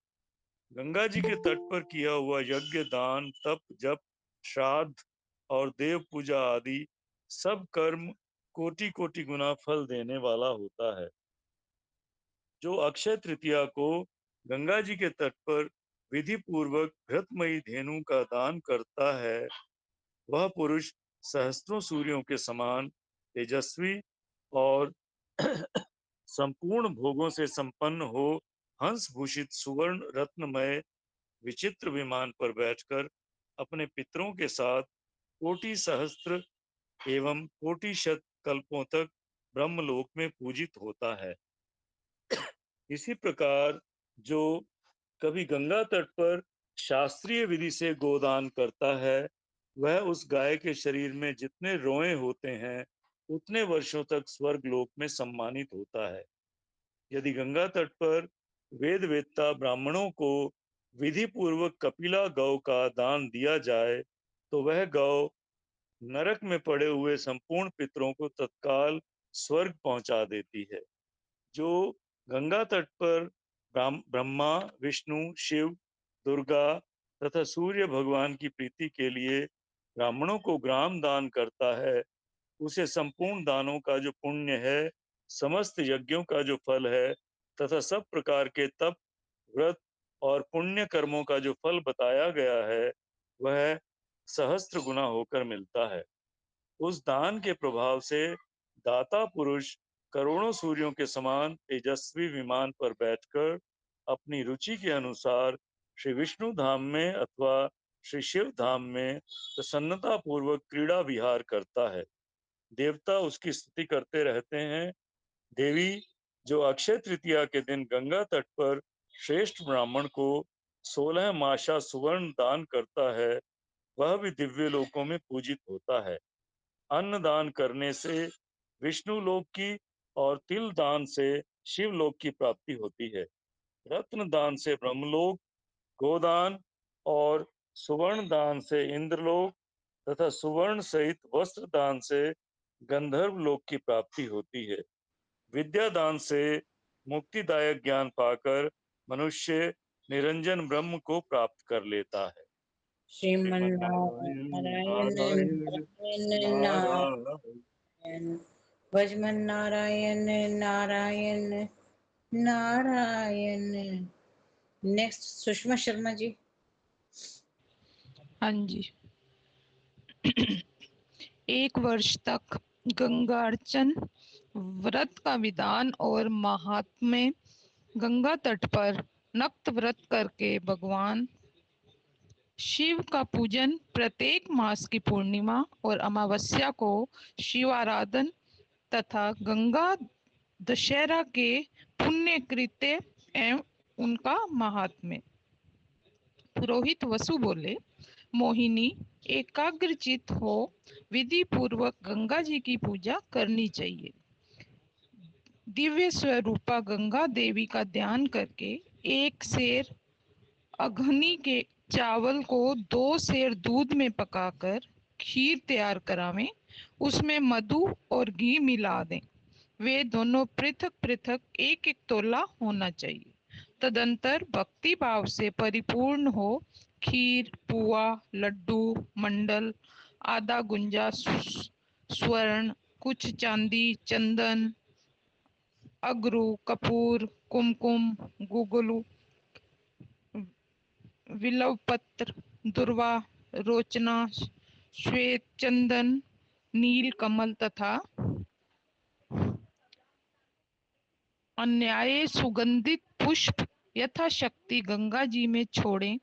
गंगा जी के तट पर किया हुआ यज्ञ, दान, तप, जप, श्राद्ध और देव पूजा आदि सब कर्म कोटि कोटि गुना फल देने वाला होता है। जो अक्षय तृतीया को गंगा जी के तट पर विधि पूर्वक घृतमयी धेनु का दान करता है वह पुरुष सहस्त्रों सूर्यों के समान तेजस्वी और संपूर्ण भोगों से संपन्न हो हंस भूषित सुवर्ण रत्नमय विचित्र विमान पर बैठकर अपने पितरों के साथ कोटि सहस्त्र एवं कोटि शत कल्पों तक ब्रह्मलोक में पूजित होता है। इसी प्रकार जो कभी गंगा तट पर शास्त्रीय विधि से गोदान करता है वह उस गाय के शरीर में जितने रोए होते हैं उतने वर्षों तक स्वर्ग लोक में सम्मानित होता है। यदि गंगा तट पर वेद वेत्ता ब्राह्मणों को विधि पूर्वक कपिला गौ का दान दिया जाए तो वह गौ नरक में पड़े हुए संपूर्ण पितरों को तत्काल स्वर्ग पहुंचा देती है। जो गंगा तट पर ब्रह्मा, विष्णु, शिव, दुर्गा तथा सूर्य भगवान की प्रीति के लिए ब्राह्मणों को ग्राम दान करता है उसे संपूर्ण दानों का जो पुण्य है, समस्त यज्ञों का जो फल है तथा सब प्रकार के तप, व्रत और पुण्य कर्मों का जो फल बताया गया है वह सहस्त्र गुना होकर मिलता है। उस दान के प्रभाव से दाता पुरुष करोड़ों सूर्यों के समान तेजस्वी विमान पर बैठकर अपनी रुचि के अनुसार श्री विष्णु धाम में अथवा श्री शिव धाम में प्रसन्नता पूर्वक क्रीड़ा विहार करता है। देवता उसकी स्तुति करते रहते हैं। देवी जो अक्षय तृतीया के दिन गंगा तट पर श्रेष्ठ ब्राह्मण को 16 माशा सुवर्ण दान करता है वह भी दिव्य लोकों में पूजित होता है। अन्न दान करने से विष्णु लोक की और तिल दान से शिव लोक की प्राप्ति होती है। रत्न दान से ब्रह्मलोक, गोदान और सुवर्ण दान से इंद्रलोक तथा सुवर्ण सहित वस्त्र दान से गंधर्व लोक की प्राप्ति होती है। विद्या दान से मुक्तिदायक ज्ञान पाकर मनुष्य निरंजन ब्रह्म को प्राप्त कर लेता है। श्रीमन्नारायण नारायण नारायण नारायण भजमन नारायण नारायण नारायण। नेक्स्ट सुषमा शर्मा जी। हाँ जी। 1 वर्ष तक गंगार्चन व्रत का विधान और महात्म्य। गंगा तट पर नक्त व्रत करके भगवान शिव का पूजन। प्रत्येक मास की पूर्णिमा और अमावस्या को शिवाराधन तथा गंगा दशहरा के पुण्य कृत्य एवं उनका महात्म्य। पुरोहित वसु बोले, मोहिनी एकाग्रचित हो विधि पूर्वक गंगा जी की पूजा करनी चाहिए। दिव्य स्वरूपा गंगा देवी का ध्यान करके एक शेर अग्नि के चावल को 2 सेर दूध में पकाकर खीर तैयार करावें। उसमें मधु और घी मिला दें। वे दोनों पृथक पृथक 1-1 तोला होना चाहिए। तदंतर भक्ति भाव से परिपूर्ण हो खीर, पुआ, लड्डू, मंडल, आधा गुंजा स्वर्ण, कुछ चांदी, चंदन, अगरू, कपूर, कुमकुम, गुगलू, विलव पत्र, दुर्वा, रोचना, श्वेत चंदन, नील कमल तथा अन्याय सुगंधित पुष्प यथाशक्ति गंगा जी में छोड़ें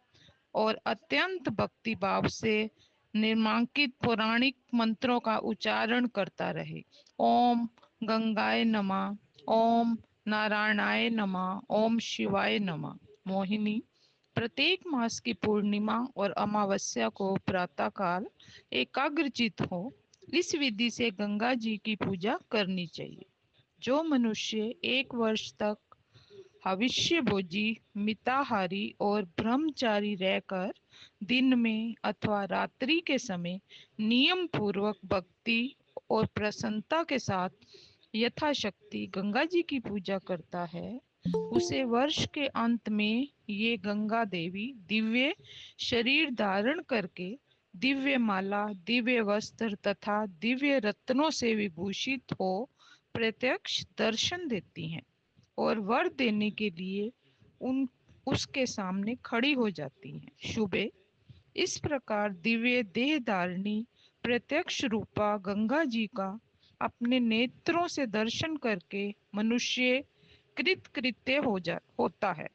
और अत्यंत भक्ति भाव से निर्मांकित पौराणिक मंत्रों का उच्चारण करता रहे। ओम गंगाय नमः, ओम नारायणाय नमः, ओम शिवाय नमः। मोहिनी, प्रत्येक मास की पूर्णिमा और अमावस्या को प्रातःकाल एकाग्रचित हो इस विधि से गंगा जी की पूजा करनी चाहिए। जो मनुष्य 1 वर्ष तक हविष्य भोजी, मिताहारी और ब्रह्मचारी रहकर दिन में अथवा रात्रि के समय नियम पूर्वक भक्ति और प्रसन्नता के साथ यथाशक्ति गंगा जी की पूजा करता है, उसे वर्ष के अंत में ये गंगा देवी दिव्य शरीर धारण करके दिव्य माला, दिव्य वस्त्र तथा दिव्य रत्नों से विभूषित हो प्रत्यक्ष दर्शन देती हैं और वर देने के लिए उसके सामने खड़ी हो जाती हैं। शुभे, इस प्रकार दिव्य देह धारिणी प्रत्यक्ष रूपा गंगा जी का अपने नेत्रों से दर्शन करके मनुष्य कृतकृत्य होता है।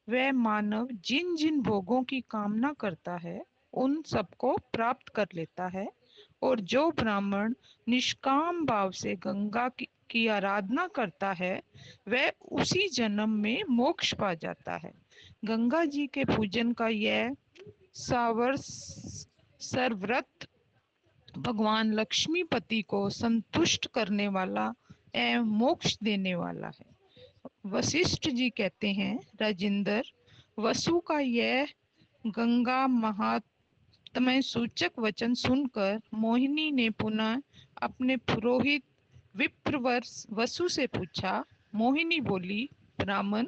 वह मानव जिन जिन भोगों की कामना करता है उन सबको प्राप्त कर लेता है और जो ब्राह्मण निष्काम भाव से गंगा की आराधना करता है वह उसी जन्म में मोक्ष पा जाता है। गंगा जी के पूजन का यह सर्वव्रत भगवान लक्ष्मीपति को संतुष्ट करने वाला एवं मोक्ष देने वाला है। वशिष्ठ जी कहते हैं, राजेंद्र, वसु का यह गंगा महात्म्य सूचक वचन सुनकर मोहिनी ने पुनः अपने पुरोहित विप्रवर वसु से पूछा। मोहिनी बोली, ब्राह्मण,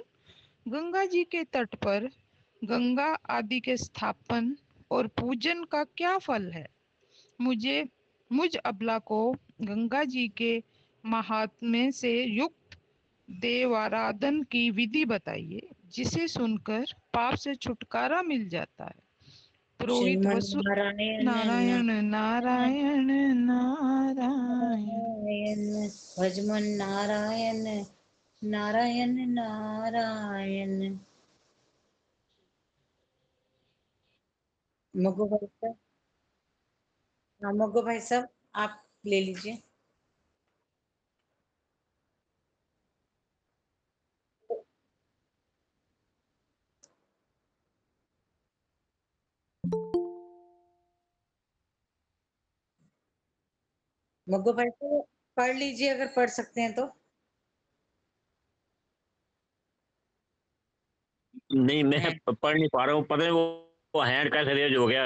गंगा जी के तट पर गंगा आदि के स्थापन और पूजन का क्या फल है? मुझ अबला को गंगा जी के महात्म्य से युक्त देवाराधन की विधि बताइए जिसे सुनकर पाप से छुटकारा मिल जाता है। पुरोहित श्रीमन वसु नारायण नारायण नारायण नारायण नारायण भजमन नारायण नारायण नारायण। मुगो भाई साहब, हाँ मुगो भाई साहब आप ले लीजिए। मुगो भाई साहब पढ़ लीजिए अगर पढ़ सकते हैं तो। नहीं, मैं पढ़ नहीं पा रहा हूँ, पता नहीं वो हैंड कैसे रेज हो गया।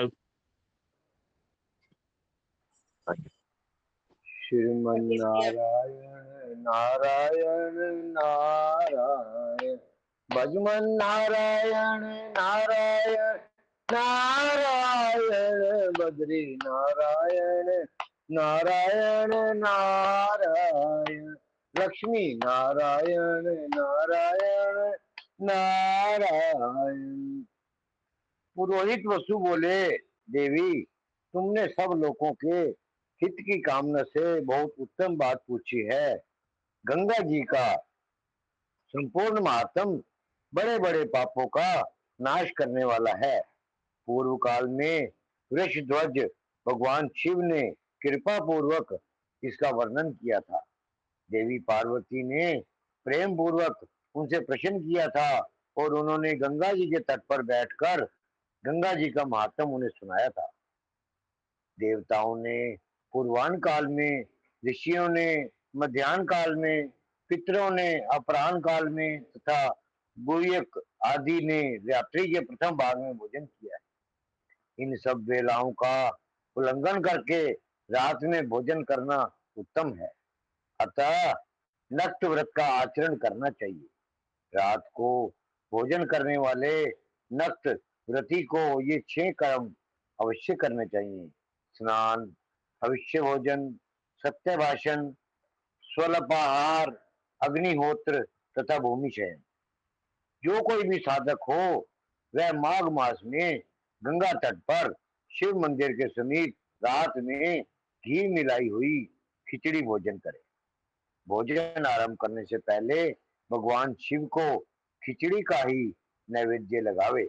श्रीमन नारायण नारायण नारायण, भजमन नारायण नारायण नारायण, बद्री नारायण नारायण नारायण, लक्ष्मी नारायण नारायण नारायण। पुरोहित वसु बोले, देवी, तुमने सब लोगों के हित की कामना से बहुत उत्तम बात पूछी है। गंगा जी का संपूर्ण महात्म बड़े बड़े पापों का नाश करने वाला है। पूर्व काल में वृषध्वज भगवान शिव ने कृपा पूर्वक इसका वर्णन किया था। देवी पार्वती ने प्रेम पूर्वक उनसे प्रश्न किया था और उन्होंने गंगा जी के तट पर बैठकर गंगा जी का महात्म उन्हें सुनाया था। देवताओं ने पूर्वान काल में, ऋषियों ने मध्यान्ह काल में, पितरों ने अपराह्न काल में तथा गुह्यक आदि ने रात्रि के प्रथम भाग में भोजन किया है। इन सब वेलाओं का उल्लंघन करके रात में भोजन करना उत्तम है। अतः नक्त व्रत का आचरण करना चाहिए। रात को भोजन करने वाले नक्त व्रती को ये 6 कर्म अवश्य करने चाहिए: स्नान, भविष्य भोजन, सत्य भाषण, स्वल्पाहार, अग्निहोत्र तथा भूमि शयन। जो कोई भी साधक हो वह माघ मास में गंगा तट पर शिव मंदिर के समीप रात में घी मिलाई हुई खिचड़ी भोजन करे। भोजन आरंभ करने से पहले भगवान शिव को खिचड़ी का ही नैवेद्य लगावे।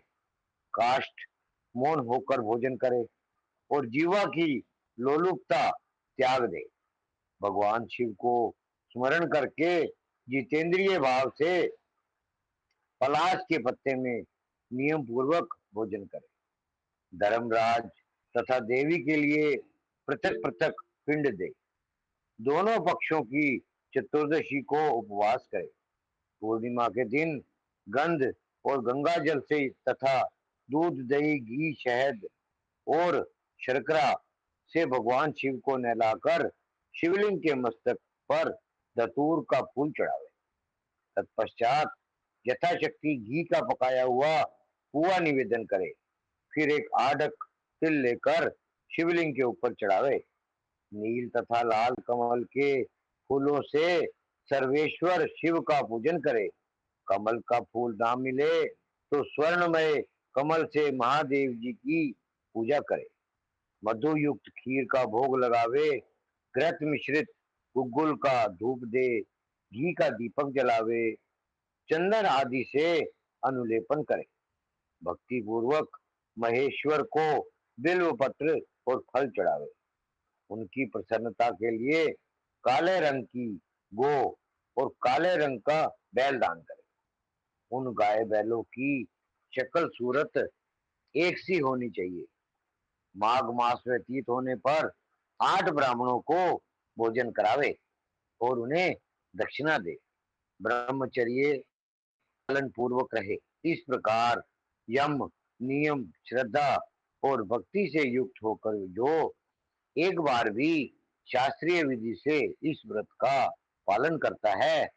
काष्ठ मौन होकर भोजन करे और जीवा की लोलुपता त्याग दे। भगवान शिव को स्मरण करके जितेंद्रिय भाव से पलाश के पत्ते में नियम पूर्वक भोजन करे। धर्मराज तथा देवी के लिए पृथक पृथक पिंड दे। दोनों पक्षों की चतुर्दशी को उपवास करे। पूर्णिमा के दिन गंध और गंगा जल से तथा दूध, दही, घी, शहद और शर्करा से भगवान शिव को नहलाकर शिवलिंग के मस्तक पर धतूर का फूल चढ़ावे। तत्पश्चात यथाशक्ति घी का पकाया हुआ पुआ निवेदन करे। फिर एक आढ़क तिल लेकर शिवलिंग के ऊपर चढ़ावे। नील तथा लाल कमल के फूलों से सर्वेश्वर शिव का पूजन करे। कमल का फूल ना मिले तो स्वर्णमय कमल से महादेव जी की पूजा करे। मधु युक्त खीर का भोग लगावे। घृत मिश्रित गुग्गुल का धूप दे। घी का दीपक जलावे। चंदन आदि से अनुलेपन करे। भक्ति पूर्वक महेश्वर को बिल्व पत्र और फल चढ़ावे। उनकी प्रसन्नता के लिए काले रंग की गो और काले रंग का बैल दान करे। उन गाय बैलों की शक्ल सूरत एक सी होनी चाहिए। माघ मास व्यतीत होने पर 8 ब्राह्मणों को भोजन करावे और उन्हें दक्षिणा दे। ब्रह्मचर्य पालन पूर्वक रहे। इस प्रकार यम, नियम, श्रद्धा और भक्ति से युक्त होकर जो एक बार भी शास्त्रीय विधि से इस व्रत का पालन करता है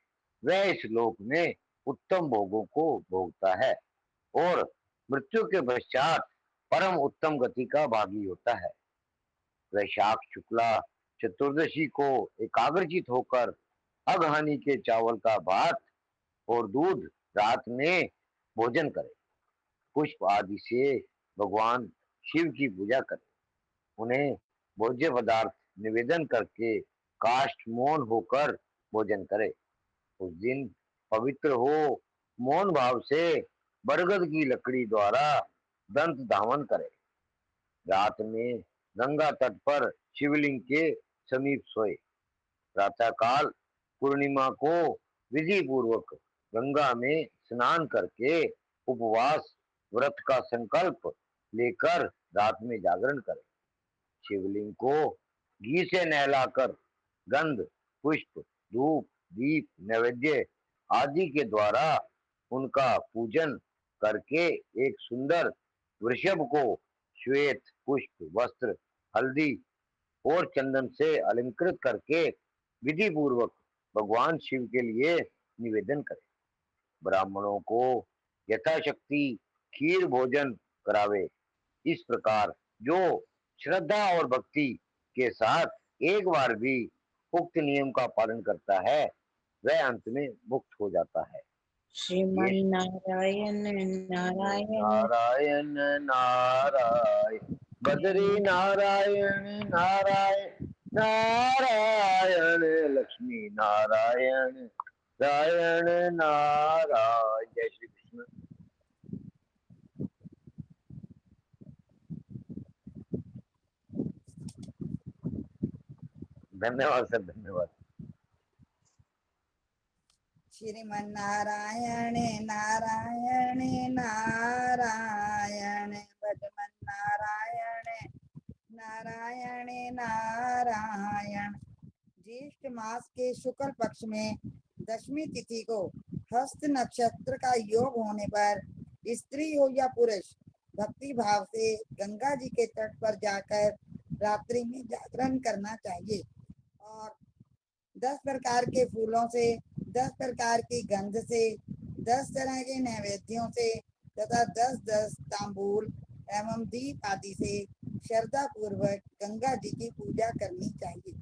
वह इस लोक में उत्तम भोगों को भोगता है और मृत्यु के पश्चात परम उत्तम गति का भागी होता है। वैशाख शुक्ला चतुर्दशी को एकाग्रचित होकर अगहानी के चावल का भात और दूध रात में भोजन करे। पुष्प आदि से भगवान शिव की पूजा करे। उन्हें भोज्य पदार्थ निवेदन करके काष्ठ मौन होकर भोजन करे। उस दिन पवित्र हो मौन भाव से बरगद की लकड़ी द्वारा दंत धावन करे। रात में गंगा तट पर शिवलिंग के समीप सोए। प्रातः काल पूर्णिमा को विधि पूर्वक गंगा में स्नान करके उपवास व्रत का संकल्प लेकर रात में जागरण करे। शिवलिंग को घी से नहलाकर गंध, पुष्प, धूप, दीप, नैवेद्य आदि के द्वारा उनका पूजन करके एक सुंदर वृषभ को श्वेत पुष्प, वस्त्र, हल्दी और चंदन से अलंकृत करके विधि पूर्वक भगवान शिव के लिए निवेदन करे। ब्राह्मणों को यथाशक्ति खीर भोजन करावे। इस प्रकार जो श्रद्धा और भक्ति के साथ एक बार भी उक्त नियम का पालन करता है वह अंत में मुक्त हो जाता है। श्रीमन नारायण नारायण नारायण नारायण बद्री नारायण नारायण नारायण लक्ष्मी नारायण नारायण नारायण। जय श्री कृष्ण। धन्यवाद सर, धन्यवाद। श्रीमन्नारायण नारायण नारायण भजमन नारायण नारायण नारायण। ज्येष्ठ मास के शुक्ल पक्ष में दशमी तिथि को हस्त नक्षत्र का योग होने पर स्त्री हो या पुरुष भक्ति भाव से गंगा जी के तट पर जाकर रात्रि में जागरण करना चाहिए और 10 प्रकार के फूलों से, 10 प्रकार की गंध से, 10 तरह के नैवेद्यों से तथा 10-10 तांबूल एवं दीप आदि से श्रद्धा पूर्वक गंगा जी की पूजा करनी चाहिए।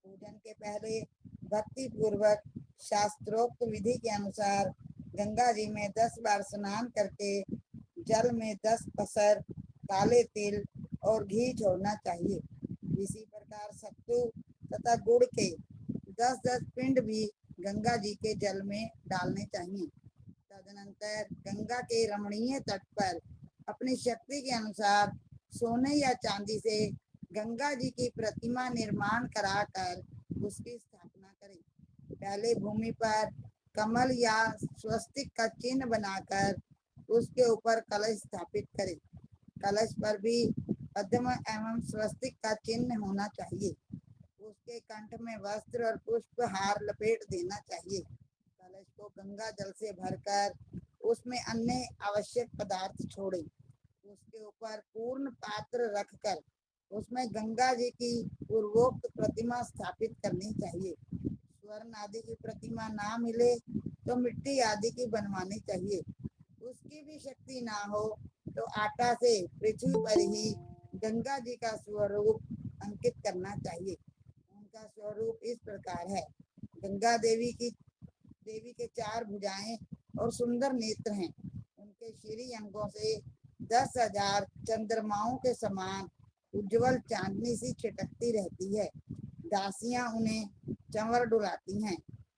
पूजन के पहले भक्ति पूर्वक शास्त्रोक्त विधि के अनुसार गंगा जी में 10 बार स्नान करके जल में 10 पसर काले तिल और घी छोड़ना चाहिए। इसी प्रकार सत्तू तथा गुड़ के 10-10 पिंड भी गंगा जी के जल में डालने चाहिए। तदनंतर गंगा के रमणीय तट पर अपनी शक्ति के अनुसार सोने या चांदी से गंगा जी की प्रतिमा निर्माण कराकर उसकी स्थापना करें। पहले भूमि पर कमल या स्वस्तिक का चिन्ह बनाकर उसके ऊपर कलश स्थापित करें। कलश पर भी पद्म एवं स्वस्तिक का चिन्ह होना चाहिए। उसके कंठ में वस्त्र और पुष्प हार लपेट देना चाहिए। कलश को गंगा जल से भरकर उसमें अन्य आवश्यक पदार्थ छोड़ें। उसके ऊपर पूर्ण पात्र रखकर उसमें गंगा जी की पूर्वोक्त प्रतिमा स्थापित करनी चाहिए। स्वर्ण आदि की प्रतिमा ना मिले तो मिट्टी आदि की बनवानी चाहिए। उसकी भी शक्ति ना हो तो आटा से पृथ्वी पर ही गंगा जी का स्वरूप अंकित करना चाहिए। उनका स्वरूप इस प्रकार है। गंगा देवी के 4 भुजाएं और सुंदर नेत्र हैं। उनके श्री अंगों से 10,000 चंद्रमाओं के समान उज्जवल चांदनी सी छिटकती रहती है। दासियां उन्हें चंवर डुलाती हैं।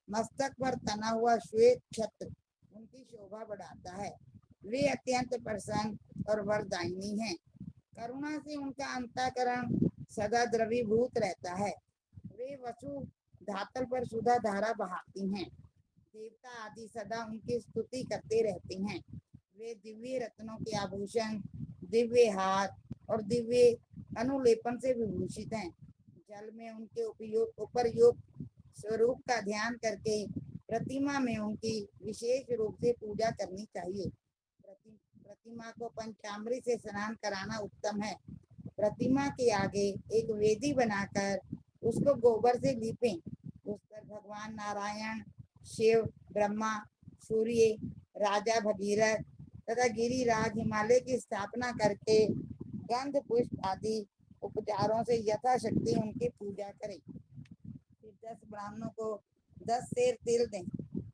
मस्तक पर तना हुआ श्वेत छत्र उनकी शोभा बढ़ाता है। वे अत्यंत प्रसन्न और वरदायिनी हैं। करुणा से उनका अंतःकरण सदा द्रवीभूत रहता है। वे वसु धातल पर सुधा धारा बहाती हैं। देवता आदि सदा उनकी स्तुति करते रहते हैं। वे दिव्य रत्नों के आभूषण, दिव्य हार और दिव्य अनुलेपन से विभूषित हैं। जल में उनके उपरयुक्त स्वरूप का ध्यान करके प्रतिमा में उनकी विशेष रूप से पूजा करनी चाहिए। प्रतिमा को पंचामृत से स्नान कराना उत्तम है। प्रतिमा के आगे एक वेदी बनाकर उसको गोबर से लीपें। उस पर भगवान नारायण, शिव, ब्रह्मा, सूर्य, राजा भगीरथ तथा गिरिराज हिमालय की स्थापना करके गंध पुष्प आदि उपचारों से यथाशक्ति उनकी पूजा करें। फिर 10 ब्राह्मणों को 10 सेर तिल दें।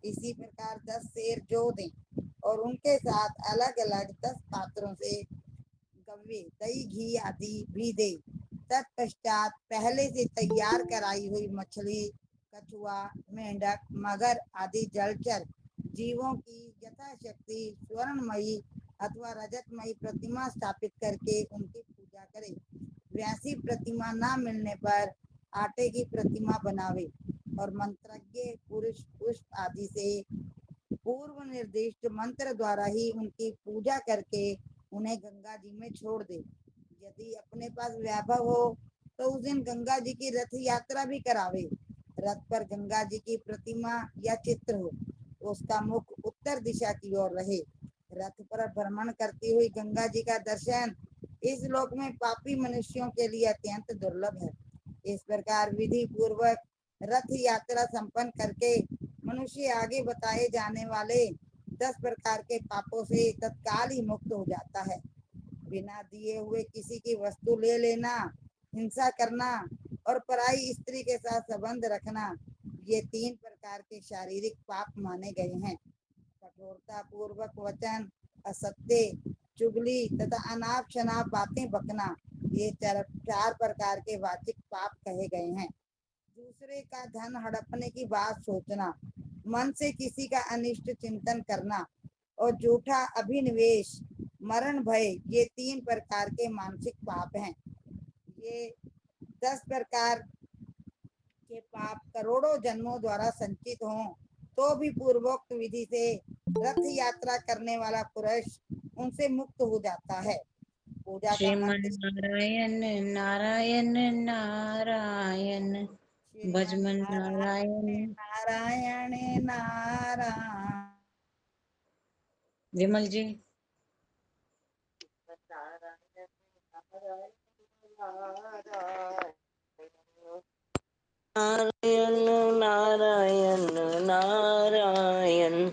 इसी प्रकार 10 सेर जौ दें और उनके साथ अलग अलग 10 पात्रों से गव्य, दही, घी आदि भी दे। तत्पश्चात पहले से तैयार कराई हुई मछली, कछुआ, मेंढक, मगर आदि जलचर जीवों की यथाशक्ति स्वर्णमयी अथवा रजतमयी प्रतिमा स्थापित करके उनकी पूजा करें। वैसी प्रतिमा न मिलने पर आटे की प्रतिमा बनावे और मंत्रज्ञ पुरुष पुष्प आदि से पूर्व निर्दिष्ट मंत्र द्वारा ही उनकी पूजा करके उन्हें गंगा जी में छोड़ दे। यदि अपने पास वैभव हो तो उस दिन गंगा जी की रथ यात्रा भी करावे। रथ पर गंगा जी की प्रतिमा या चित्र हो, उसका मुख उत्तर दिशा की ओर रहे। रथ पर भ्रमण करती हुई गंगा जी का दर्शन इस लोक में पापी मनुष्यों के लिए अत्यंत दुर्लभ है। इस प्रकार विधि पूर्वक रथ यात्रा संपन्न करके मनुष्य आगे बताए जाने वाले 10 प्रकार के पापों से तत्काल ही मुक्त हो जाता है। बिना दिए हुए किसी की वस्तु ले लेना, हिंसा करना और पराई स्त्री के साथ संबंध रखना, ये 3 प्रकार के शारीरिक पाप माने गए हैं। कठोरता पूर्वक वचन, असत्य, चुगली तथा अनाप शनाप बातें बकना, ये 4 प्रकार के वाचिक पाप कहे गए हैं। दूसरे का धन हड़पने की बात सोचना, मन से किसी का अनिष्ट चिंतन करना और झूठा अभिनिवेश, मरण भय, ये 3 प्रकार के मानसिक पाप हैं। ये 10 प्रकार के पाप करोड़ों जन्मों द्वारा संचित हों तो भी पूर्वोक्त विधि से रथ यात्रा करने वाला पुरुष उनसे मुक्त हो जाता है। पूजा का श्रीमन मंत्र नारायण नारायण नारायण भजमन नारायण नारायण नारायण। विमल जी। नारायण नारायण नारायण।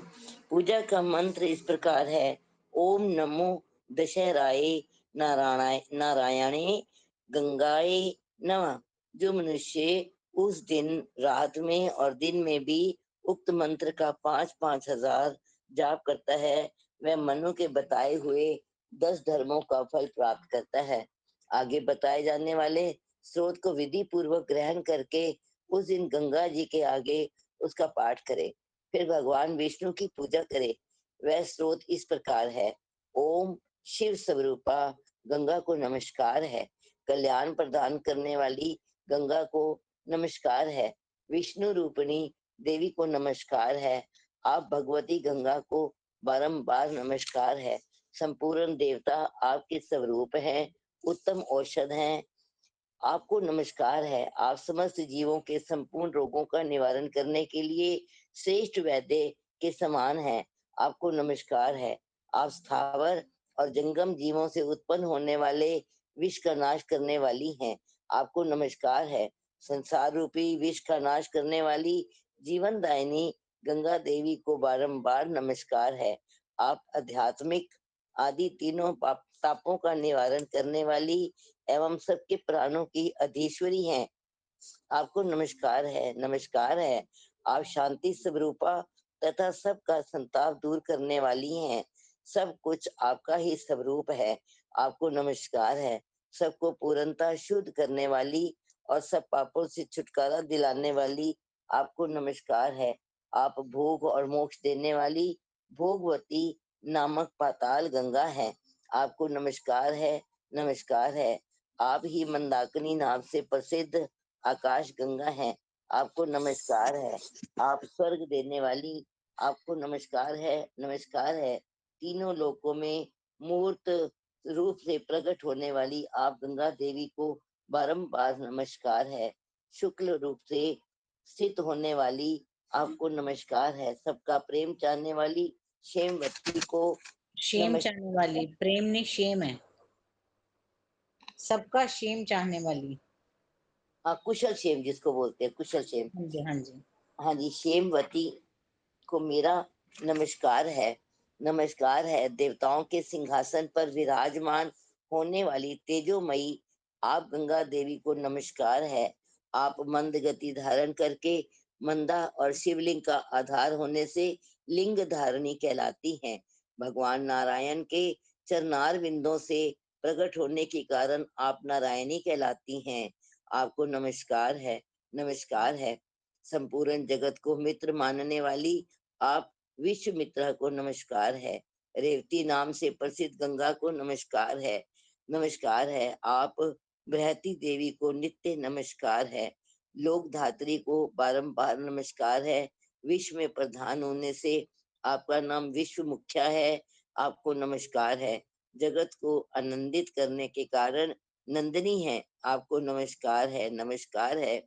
पूजा का मंत्र इस प्रकार है। ओम नमो दशहराय नारायणे गंगाए नमः। जो मनुष्य उस दिन रात में और दिन में भी उक्त मंत्र का 5,000 जाप करता है, वह मनु के बताए हुए 10 धर्मों का फल प्राप्त करता है। आगे बताए जाने वाले स्रोत को विधि पूर्वक ग्रहण करके उस दिन गंगा जी के आगे उसका पाठ करे, फिर भगवान विष्णु की पूजा करे। वह स्रोत इस प्रकार है। ओम शिव स्वरूपा गंगा को नमस्कार है। कल्याण प्रदान करने वाली गंगा को नमस्कार है। विष्णु रूपिणी देवी को नमस्कार है। आप भगवती गंगा को बारंबार नमस्कार है। संपूर्ण देवता आपके स्वरूप हैं, उत्तम औषध हैं। आपको नमस्कार है। आप समस्त जीवों के संपूर्ण रोगों का निवारण करने के लिए श्रेष्ठ वैद्य के समान हैं। आपको नमस्कार है। आप स्थावर और जंगम जीवों से उत्पन्न होने वाले विष का नाश करने वाली हैं। आपको नमस्कार है। संसार रूपी विष का नाश करने वाली जीवन दायिनी गंगा देवी को बारंबार नमस्कार है। आप आध्यात्मिक आदि तीनों तापों का निवारण करने वाली एवं सबके प्राणों की अधीश्वरी हैं। आपको नमस्कार है, नमस्कार है। आप शांति स्वरूपा तथा सबका संताप दूर करने वाली हैं। सब कुछ आपका ही स्वरूप है। आपको नमस्कार है। सबको पूर्णतः शुद्ध करने वाली और सब पापों से छुटकारा दिलाने वाली आपको नमस्कार है। आप भोग और मोक्ष देने वाली भोगवती नामक पाताल गंगा है। आपको नमस्कार है, नमस्कार है। आप ही मंदाकिनी नाम से प्रसिद्ध आकाश गंगा है। आपको नमस्कार है। आप स्वर्ग देने वाली, आपको नमस्कार है, नमस्कार है। तीनों लोकों में मूर्त रूप से प्रकट होने वाली आप गंगा देवी को बारंबार नमस्कार है। शुक्ल रूप से स्थित होने वाली आपको नमस्कार है। सबका प्रेम चाहने वाली क्षेमवती को शेम चाहने वाली, प्रेम नहीं शेम है। सबका शेम चाहने वाली। हाँ, कुशल क्षेम जिसको बोलते हैं, कुशल क्षेम। हाँ जी, हाँ जी। हाँ जी, क्षेमवती को मेरा नमस्कार है, नमस्कार है। देवताओं के सिंहासन पर विराजमान होने वाली तेजोमयी आप गंगा देवी को नमस्कार है। आप मंद गति धारण करके मंदा और शिवलिंग का आधार होने से लिंग धारणी कहलाती हैं। भगवान नारायण के चरनार बिंदों से प्रकट होने के कारण आप नारायणी कहलाती हैं। आपको नमस्कार है, नमस्कार है। संपूर्ण जगत को मित्र मानने वाली आप विश्व मित्रा को नमस्कार है। रेवती नाम से प्रसिद्ध गंगा को नमस्कार है, नमस्कार है। आप बृहती देवी को नित्य नमस्कार है। लोक धात्री को बारंबार नमस्कार है। विश्व में प्रधान होने से आपका नाम विश्व मुख्या है। आपको नमस्कार है। जगत को आनंदित करने के कारण नंदिनी है। आपको नमस्कार है, नमस्कार है।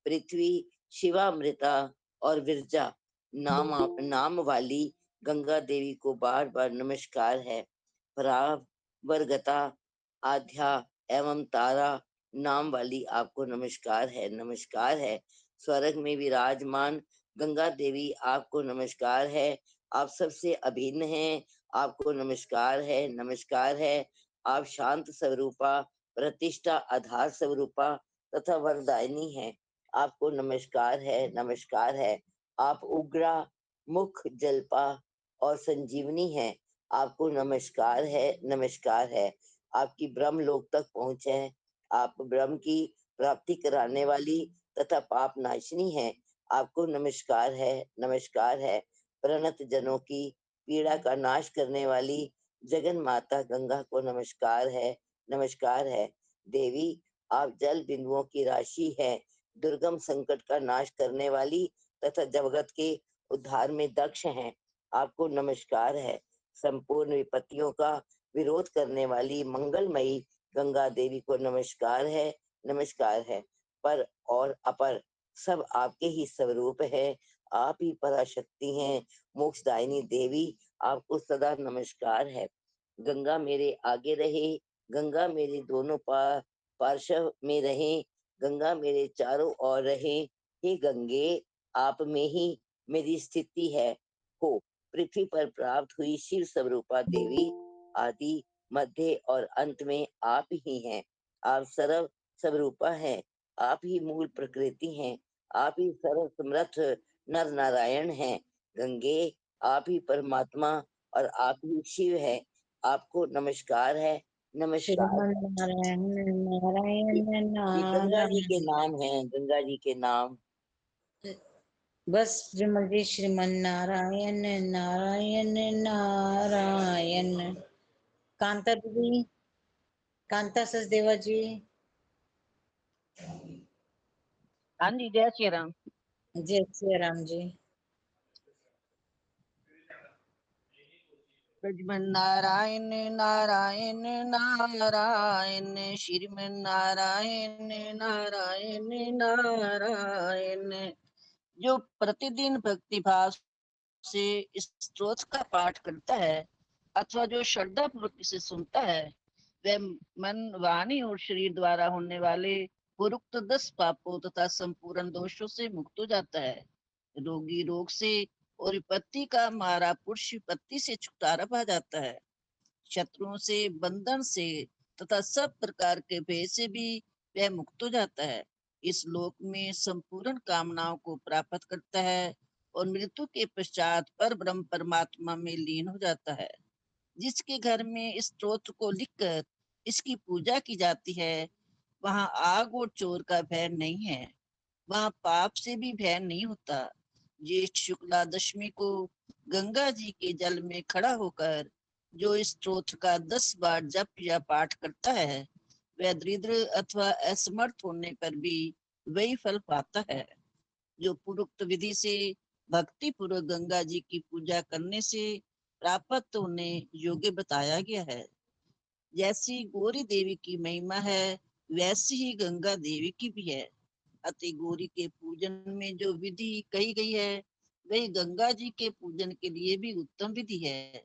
पृथ्वी शिवामृता और विरजा नाम वाली गंगा देवी को बार बार नमस्कार है। पराव वर्गता आध्या एवं तारा नाम वाली आपको नमस्कार है, नमस्कार है। स्वर्ग में विराजमान गंगा देवी आपको नमस्कार है। आप सबसे अभिन्न हैं। आपको नमस्कार है, नमस्कार है। आप शांत स्वरूपा, प्रतिष्ठा आधार स्वरूपा तथा वरदायिनी है। आपको नमस्कार है, नमस्कार है। आप उग्रा मुख जलपा और संजीवनी है। आपको नमस्कार है, नमस्कार है। आपकी ब्रह्म लोक तक पहुंच है। आप ब्रह्म की प्राप्ति कराने वाली तथा पाप नाशिनी है। आपको नमस्कार है, नमस्कार है। प्रणत जनों की पीड़ा का नाश करने वाली जगन माता गंगा को नमस्कार है, नमस्कार है। देवी आप जल बिंदुओं की राशि है। दुर्गम संकट का नाश करने वाली तथा जगत के उद्धार में दक्ष हैं। आपको नमस्कार है। संपूर्ण विपत्तियों का विरोध करने वाली मंगलमयी गंगा देवी को नमस्कार है, नमस्कार है। पर और अपर सब आपके ही स्वरूप है। आप ही पराशक्ति हैं, मोक्षदायिनी देवी। आपको सदा नमस्कार है। गंगा मेरे आगे रहे, गंगा मेरे दोनों पार्श्व में रहे, गंगा मेरे चारों ओर रहे। हे गंगे, आप में ही मेरी स्थिति है। हो पृथ्वी पर प्राप्त हुई शिव स्वरूपा देवी, आदि मध्य और अंत में आप ही हैं। आप सर्व स्वरूपा हैं, आप ही मूल प्रकृति हैं, आप ही सर्व समर्थ नर नारायण हैं। गंगे, आप ही परमात्मा और आप ही शिव है। आपको नमस्कार है, नमस्कार। श्रीमन नारायण नारायण ये गंगा जी के नारायण। नाम है, गंगा जी के नाम। बस श्रीमन जी, श्रीमन नारायण नारायण नारायण। कांता दीदी, कांता सचदेवा जी। हाँ जी, जय श्री राम। जय श्री राम जी। श्रीमन नारायण नारायण नारायण, श्रीमन नारायण नारायण नारायण। जो प्रतिदिन भक्ति भाव से इस स्तोत्र का पाठ करता है अथवा जो श्रद्धा पूर्वक इसे सुनता है, वह मन, वाणी और शरीर द्वारा होने वाले पूर्वोक्त 10 पापों तथा संपूर्ण दोषों से मुक्त हो जाता है। रोगी रोग से और विपत्ति का मारा पुरुष विपत्ति से छुटकारा पा जाता है। शत्रुओं से, बंधन से तथा सब प्रकार के भय से भी वह मुक्त हो जाता है। इस लोक में संपूर्ण कामनाओं को प्राप्त करता है और मृत्यु के पश्चात पर ब्रह्म परमात्मा में लीन हो जाता है। जिसके घर में इस स्तोत्र को लिखकर इसकी पूजा की जाती है, वहां आग और चोर का भय नहीं है, वहां पाप से भी भय नहीं होता। ज्येष्ठ शुक्ला दशमी को गंगा जी के जल में खड़ा होकर जो इस स्तोत्र का 10 बार जप या पाठ करता है, वह दरिद्र अथवा असमर्थ होने पर भी वही फल पाता है। जो पूर्वोक्त विधि से भक्ति पूर्वक गंगा जी की पूजा करने से प्राप्त होने योग्य बताया गया है। जैसी गौरी देवी की महिमा है, वैसी ही गंगा देवी की भी है। अति गौरी के पूजन में जो विधि कही गई है, वही गंगा जी के पूजन के लिए भी उत्तम विधि है।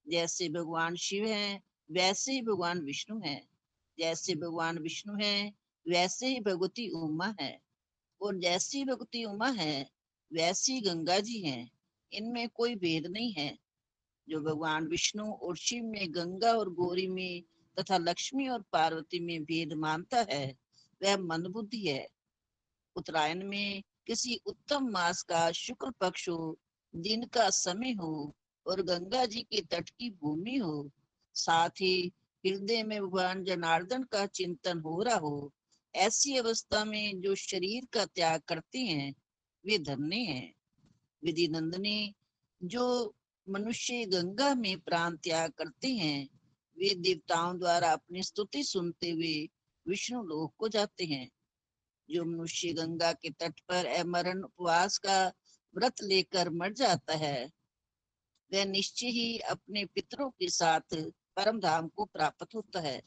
जैसे भगवान शिव हैं, वैसे ही भगवान विष्णु हैं। जैसे भगवान विष्णु हैं, वैसे ही भगवती उमा है। और जैसी भगवती उमा है, वैसी गंगा जी हैं। इनमें कोई भेद नहीं है। जो भगवान विष्णु और शिव में, गंगा और गौरी में तथा लक्ष्मी और पार्वती में भेद मानता है, वह मंदबुद्धि है। उत्तरायण में किसी उत्तम मास का शुक्ल पक्ष हो, दिन का समय हो और गंगा जी के तट की भूमि हो, साथ ही हृदय में भगवान जनार्दन का चिंतन हो रहा हो, ऐसी अवस्था में जो शरीर का त्याग करते हैं, वे धन्य हैं। विधि नंदनी, जो मनुष्य गंगा में प्राण त्याग करते हैं, वे देवताओं द्वारा अपनी स्तुति सुनते हुए विष्णु लोक को जाते हैं। जो मनुष्य गंगा के तट पर अमरण उपवास का व्रत लेकर मर जाता है, वह निश्चय ही अपने पितरों के साथ परम धाम को प्राप्त होता है।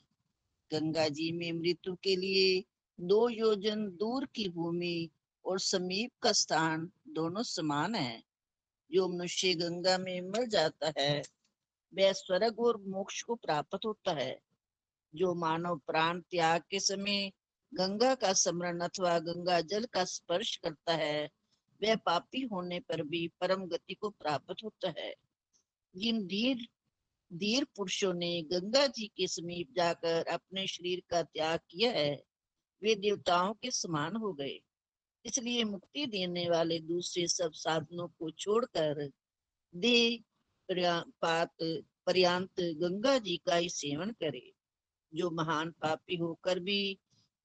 गंगा जी में मृत्यु के लिए 2 योजन दूर की भूमि और समीप का स्थान दोनों समान है। जो मनुष्य गंगा में मर जाता है, वह स्वर्ग और मोक्ष को प्राप्त होता है। जो मानव प्राण त्याग के समय गंगा का स्मरण अथवा गंगा जल का स्पर्श करता है, वह पापी होने पर भी परम गति को प्राप्त होता है। जिन धीर धीर पुरुषों ने गंगा जी के समीप जाकर अपने शरीर का त्याग किया है, वे देवताओं के समान हो गए। इसलिए मुक्ति देने वाले दूसरे सब साधनों को छोड़कर देह पर्यांत गंगा जी का ही सेवन करे। जो महान पापी होकर भी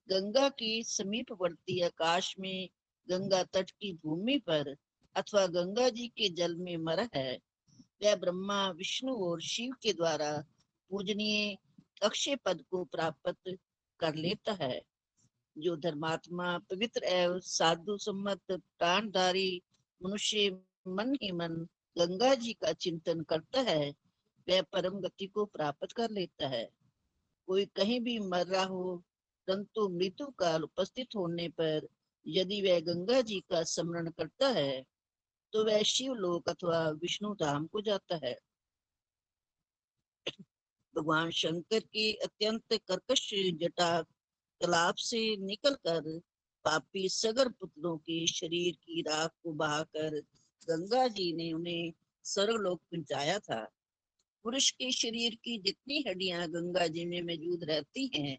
गंगा की समीपवर्ती आकाश में, गंगा तट की भूमि पर अथवा गंगा जी के जल में मरा है, वह ब्रह्मा, विष्णु और शिव के द्वारा पूजनीय अक्षय पद को प्राप्त कर लेता है। जो धर्मात्मा, पवित्र एवं साधु सम्मत प्राणधारी मनुष्य मन ही मन गंगा जी का चिंतन करता है, वह परम गति को प्राप्त कर लेता है। कोई कहीं भी मर रहा हो, परंतु मृत्यु काल उपस्थित होने पर यदि वह गंगा जी का स्मरण करता है, तो वह शिव लोक अथवा विष्णु धाम को जाता है। भगवान शंकर की अत्यंत कर्कश जटा तालाब से निकलकर पापी सगर पुत्रों के शरीर की राख को बहाकर गंगा जी ने उन्हें स्वर्गलोक पहुंचाया था। पुरुष के शरीर की जितनी हड्डियां गंगा जी में मौजूद रहती हैं,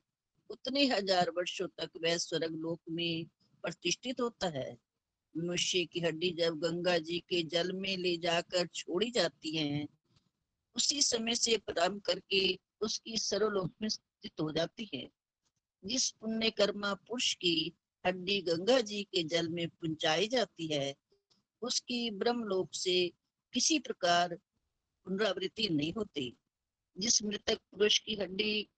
उतने हजार वर्षों तक वह स्वर्गलोक में प्रतिष्ठित होता है। मनुष्य की हड्डी जब गंगा जी के जल में ले जाकर छोड़ी जाती है, उसी समय से प्रारंभ करके उसकी सर्वलोक में स्थित हो जाती है। जिस पुण्य कर्मा पुरुष की हड्डी गंगा जी के जल में पहुंचाई जाती है, उसकी ब्रह्मलोक से किसी प्रकार पुनरावृत्ति नहीं होती। जिस मृतक पुरुष की हड्डी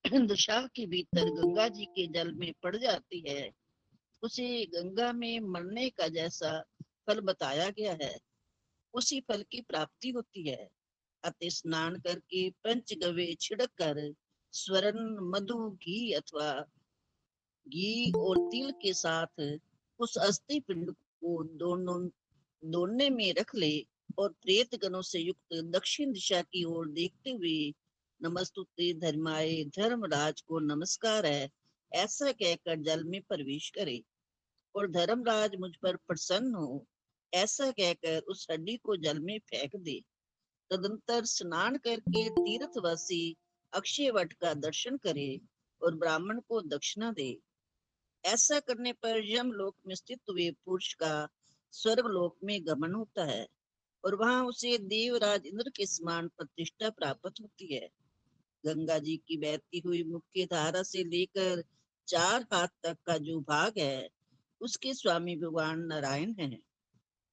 दशा के भीतर गंगा जी के जल में पड़ जाती है, उसे गंगा में मरने का जैसा फल बताया गया है, उसी फल की प्राप्ति होती है। अतः स्नान करके पंचगव्य छिड़क कर स्वर्ण मधु घी अथवा घी और तिल के साथ उस अस्थि पिंड को दोनों में रख ले और प्रेत गणों से युक्त दक्षिण दिशा की ओर देखते हुए नमस्तुते धर्माय धर्मराज को नमस्कार है ऐसा कहकर जल में प्रवेश करे और धर्मराज मुझ पर प्रसन्न हो ऐसा कहकर उस हड्डी को जल में फेंक दे। तदंतर स्नान करके तीर्थवासी अक्षय वट का दर्शन करे और ब्राह्मण को दक्षिणा दे। ऐसा करने पर यमलोक में स्थित हुए पुरुष का स्वर्गलोक में गमन होता है और वहां उसे देवराज इंद्र के समान प्रतिष्ठा प्राप्त होती है। गंगा जी की बहती हुई मुख्य धारा से लेकर 4 हाथ तक का जो भाग है, उसके स्वामी भगवान नारायण हैं।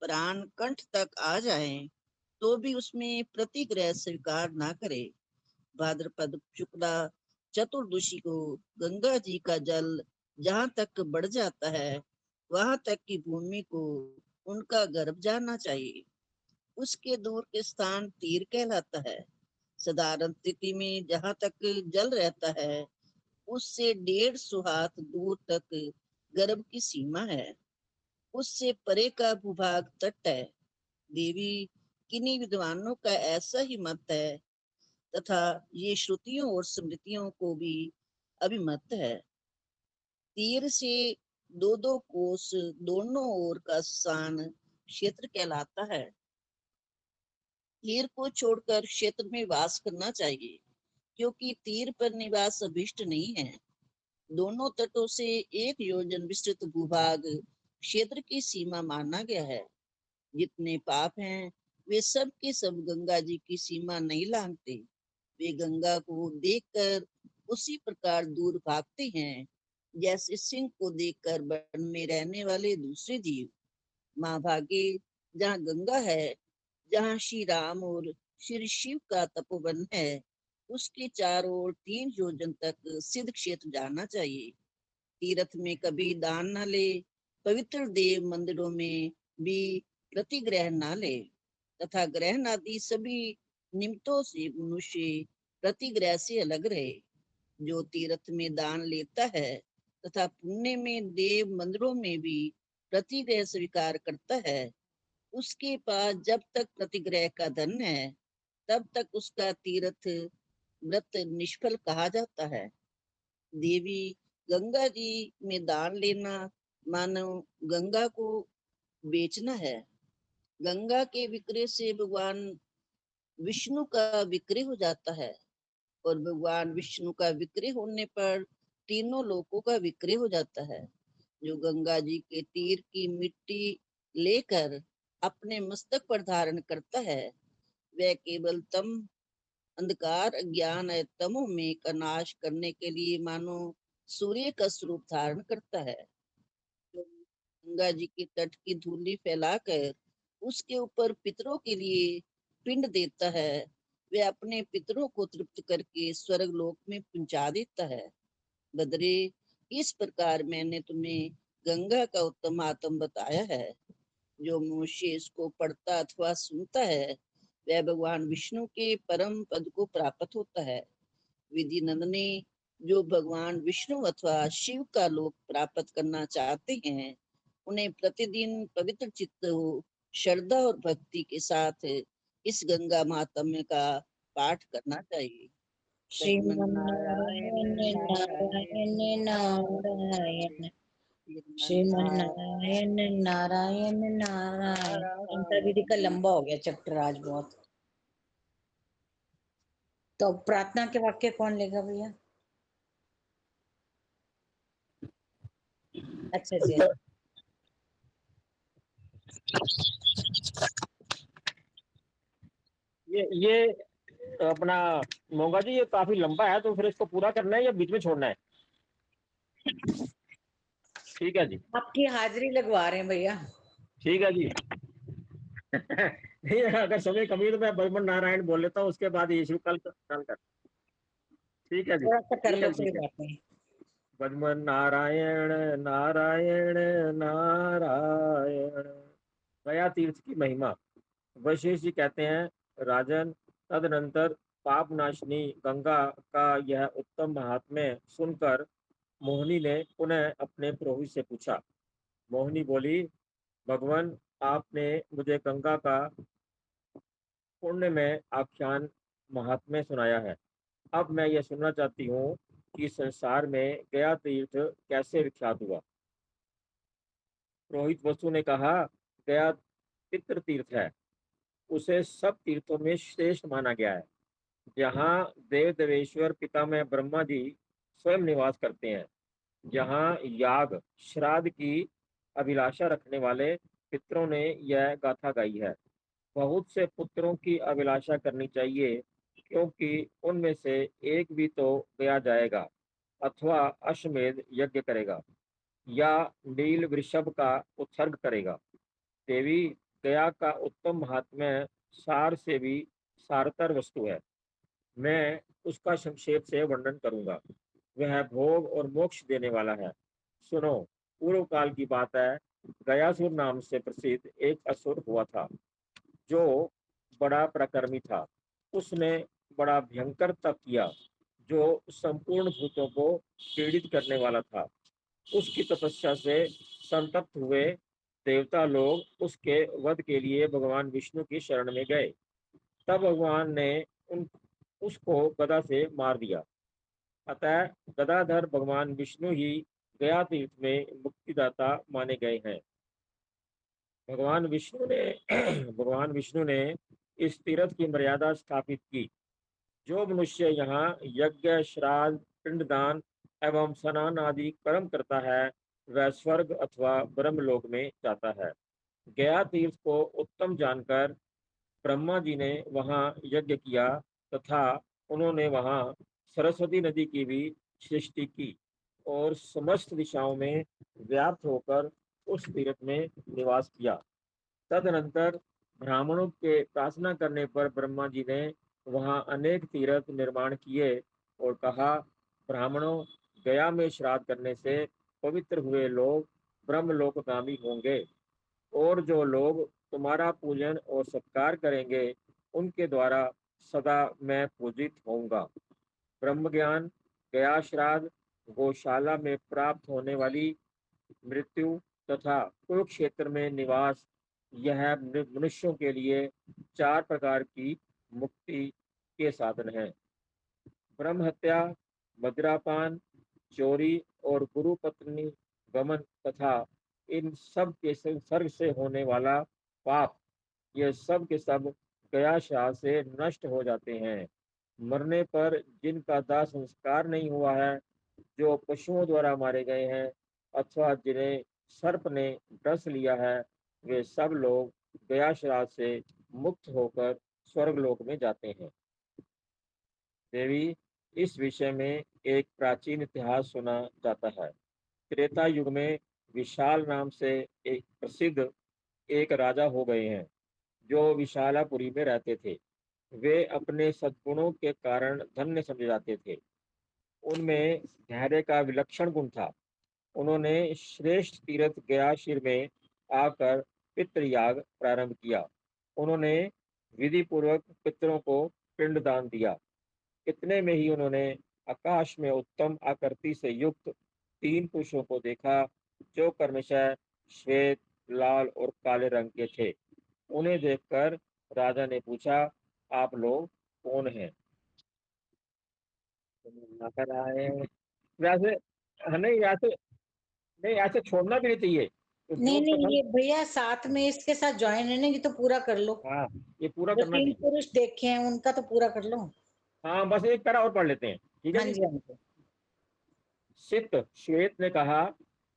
प्राण कंठ तक आ जाए तो भी उसमें प्रतिग्रह स्वीकार ना करे। भाद्रपद शुक्ला चतुर्दशी को गंगा जी का जल जहाँ तक बढ़ जाता है, वहां तक की भूमि को उनका गर्भ जानना चाहिए। उसके दूर के स्थान तीर कहलाता है। साधारण स्थिति में जहाँ तक जल रहता है, उससे 150 हाथ दूर तक गर्भ की सीमा है। उससे परे का भूभाग तट है। देवी, किन्हीं विद्वानों का ऐसा ही मत है तथा ये श्रुतियों और स्मृतियों को भी अभिमत है। तीर से 2-2 कोस दोनों ओर का स्थान क्षेत्र कहलाता है। तीर को छोड़कर क्षेत्र में वास करना चाहिए, क्योंकि तीर पर निवास अभिष्ट नहीं है। दोनों तटों से 1 योजन विस्तृत भूभाग क्षेत्र की सीमा माना गया है। जितने पाप हैं, वे सब के सब गंगा जी की सीमा नहीं लांघते। वे गंगा को देखकर उसी प्रकार दूर भागते हैं, जैसे सिंह को देखकर वन में रहने वाले दूसरे जीव। माँ भागे, जहाँ गंगा है, जहाँ श्री राम और श्री शिव का तपोवन है, उसके चारों ओर 3 योजन तक सिद्ध क्षेत्र जाना चाहिए। तीर्थ में कभी दान न ले, पवित्र देव मंदिरों में भी प्रतिग्रह न ले, तथा ग्रहण आदि सभी निमित्तों से मनुष्य प्रतिग्रह से अलग रहे। जो तीर्थ में दान लेता है तथा पुण्य में देव मंदिरों में भी प्रतिग्रह स्वीकार करता है, उसके पास जब तक प्रतिग्रह का धन है, तब तक उसका तीर्थ व्रत निष्फल कहा जाता है। देवी, गंगा जी में दान लेना मानो गंगा को बेचना है। गंगा के विक्रय से भगवान विष्णु का विक्रय हो जाता है और भगवान विष्णु का विक्रय होने पर तीनों लोकों का विक्रय हो जाता है। जो गंगा जी के तीर की मिट्टी लेकर अपने मस्तक पर धारण करता है, वह केवल तम अंधकार अज्ञान और तमो में का नाश करने के लिए मानो सूर्य का स्वरूप धारण करता है। जो गंगा जी के तट की धूलि फैलाकर उसके ऊपर पितरों के लिए पिंड देता है, वह अपने पितरों को तृप्त करके स्वर्ग लोक में पहुंचा देता है। बदरे, इस प्रकार मैंने तुम्हें गंगा का उत्तम आत्म बताया है। जो मनुष्य इसको पढ़ता अथवा सुनता है, वह भगवान विष्णु के परम पद को प्राप्त होता है। विधि नंदने, जो भगवान विष्णु अथवा शिव का लोक प्राप्त करना चाहते हैं, उन्हें प्रतिदिन पवित्र चित्त हो श्रद्धा और भक्ति के साथ इस गंगा महात्म्य का पाठ करना चाहिए। श्रीमन्नारायण नारायण नारायण श्रीमन्नारायण नारायण नारायण। अंतर दीदी का लंबा हो गया चैप्टर आज बहुत। तो प्रार्थना के वाक्य कौन लेगा भैया? अच्छा जी। ये अपना मोंगा जी, ये काफी लंबा है, तो फिर इसको पूरा करना है या बीच में छोड़ना है? ठीक है जी, आपकी हाजिरी लगवा रहे हैं भैया। ठीक है जी। नहीं, अगर समय कमी है तो मैं भगवान नारायण बोल लेता हूँ, उसके बाद यीशु कल कर। ठीक है जी, थोड़ा सा कर लो, कोई ठीक है। बात नहीं। भगवान नारायण नारायण नारायण। गया तीर्थ की महिमा। वशिष्ठ जी कहते हैं, राजन, तदनंतर पाप नाशनी गंगा का यह उत्तम महात्म्य सुनकर मोहिनी ने पुनः अपने पुरोहित से पूछा। मोहिनी बोली, भगवान, आपने मुझे गंगा का पुण्य में आख्यान महात्म्य सुनाया है। अब मैं यह सुनना चाहती हूँ कि संसार में गया तीर्थ कैसे विख्यात हुआ। पुरोहित वसु ने कहा, गया पितृ तीर्थ है, उसे सब तीर्थों में श्रेष्ठ माना गया है। जहाँ देव देवेश्वर पितामह ब्रह्मा जी स्वयं निवास करते हैं, जहाँ याग श्राद्ध की अभिलाषा रखने वाले पितरों ने यह गाथा गाई है। बहुत से पुत्रों की अभिलाषा करनी चाहिए, क्योंकि उनमें से एक भी तो गया जाएगा अथवा अश्वमेध यज्ञ करेगा या नील वृषभ का उत्सर्ग करेगा। देवी, गया का उत्तम महात्म्य सार से भी सारतर वस्तु है। मैं उसका संक्षेप से वर्णन करूंगा। वह भोग और मोक्ष देने वाला है। सुनो, पूर्व काल की बात है। गयासुर नाम से प्रसिद्ध एक असुर हुआ था, जो बड़ा पराक्रमी था। उसने बड़ा भयंकर तप किया, जो संपूर्ण भूतों को पीड़ित करने वाला था। उसकी तपस्या से संतप्त हुए देवता लोग उसके वध के लिए भगवान विष्णु की शरण में गए। तब भगवान ने उसको गदा से मार दिया। अतः गदाधर भगवान विष्णु ही गया तीर्थ में मुक्तिदाता माने गए हैं। भगवान विष्णु ने इस तीर्थ की मर्यादा स्थापित की। जो मनुष्य यहाँ यज्ञ श्राद्ध पिंडदान एवं स्नान आदि कर्म करता है, वह स्वर्ग अथवा ब्रह्मलोक में जाता है। गया तीर्थ को उत्तम जानकर ब्रह्मा जी ने वहाँ यज्ञ किया तथा उन्होंने वहाँ सरस्वती नदी की भी सृष्टि की और समस्त दिशाओं में व्याप्त होकर उस तीर्थ में निवास किया। तदनंतर ब्राह्मणों के प्रार्थना करने पर ब्रह्मा जी ने वहाँ अनेक तीर्थ निर्माण किए और कहा, ब्राह्मणों, गया में श्राद्ध करने से पवित्र हुए लोग ब्रह्मलोकगामी होंगे, और जो लोग तुम्हारा पूजन और सत्कार करेंगे उनके द्वारा सदा मैं पूजित होऊंगा। ब्रह्म ज्ञान, गया श्राद्ध, गौशाला में प्राप्त होने वाली मृत्यु तथा कुरुक्षेत्र में निवास, यह मनुष्यों के लिए 4 प्रकार की मुक्ति के साधन हैं। ब्रह्म हत्या, मदिरापान, चोरी और गुरु पत्नी गमन तथा इन सब के संसर्ग से होने वाला पाप, ये सब के सब गया श्राद्ध से नष्ट हो जाते हैं। मरने पर जिनका दाह संस्कार नहीं हुआ है, जो पशुओं द्वारा मारे गए हैं अथवा जिन्हें सर्प ने डस लिया है, वे सब लोग गया श्राद्ध से मुक्त होकर स्वर्गलोक में जाते हैं। देवी, इस विषय में एक प्राचीन इतिहास सुना जाता है। त्रेता युग में विशाल नाम से एक प्रसिद्ध एक राजा हो गए हैं, जो विशालापुरी में रहते थे। वे अपने सद्गुणों के कारण धन्य समझे जाते थे। उनमें धैर्य का विलक्षण गुण था। उन्होंने श्रेष्ठ तीर्थ गयाशीर में आकर पितृयाग प्रारंभ किया। उन्होंने विधि पूर्वक पितरों को पिंडदान दिया। इतने में ही उन्होंने आकाश में उत्तम आकृति से युक्त 3 पुरुषों को देखा, जो क्रमशः श्वेत, लाल और काले रंग के थे। उन्हें देखकर राजा ने पूछा, आप लोग कौन हैं? नारायण। वैसे नहीं, ऐसे नहीं, ऐसे छोड़ना भी नहीं चाहिए। तो नहीं जो नहीं, पसंद, ये भैया साथ में इसके साथ ज्वाइन है ना, ये तो पूरा कर लो। हाँ, ये पूरा जो करना 3 चाहिए। पुरुष देखे हैं उनका तो पूरा कर लो। हाँ, बस एक पैरा और पढ़ लेते हैं, ठीक है हाँ जी। जी, हाँ जी। सित श्वेत ने कहा,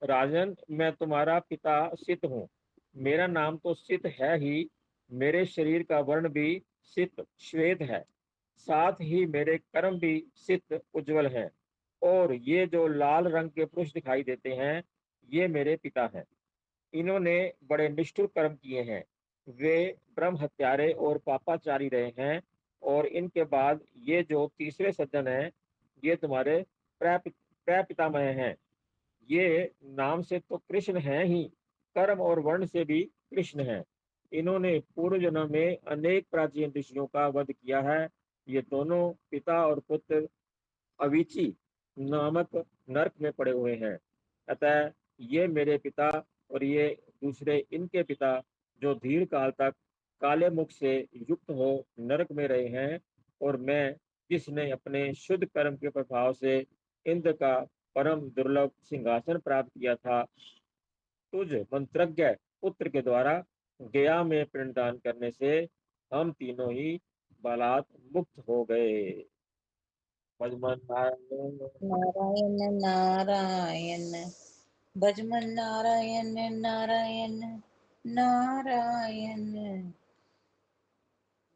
राजन, मैं तुम्हारा पिता सित हूँ। मेरा नाम तो सित है ही, मेरे शरीर का वर्ण भी सित श्वेत है, साथ ही मेरे कर्म भी सित उज्जवल है। और ये जो लाल रंग के पुरुष दिखाई देते हैं, ये मेरे पिता हैं। इन्होंने बड़े निष्ठुर कर्म किए हैं, वे ब्रह्म हत्यारे और पापाचारी रहे हैं। और इनके बाद ये जो तीसरे सज्जन हैं, ये तुम्हारे प्र पितामह हैं। ये नाम से तो कृष्ण हैं ही, कर्म और वर्ण से भी कृष्ण हैं। इन्होंने पूर्व जन्म में अनेक प्राचीन ऋषियों का वध किया है। ये दोनों पिता और पुत्र अविची नामक नरक में पड़े हुए हैं। अतः ये मेरे पिता और ये दूसरे इनके पिता, जो दीर्घ काल तक काले मुख से युक्त हो नरक में रहे हैं, और मैं, जिसने अपने शुद्ध कर्म के प्रभाव से इंद्र का परम दुर्लभ सिंहासन प्राप्त किया था, तुझ मंत्रज्ञ पुत्र के द्वारा गया में पिंडदान करने से हम तीनों ही बालात मुक्त हो गए। भजमन नारायण नारायण, भजमन नारायण नारायण नारायण।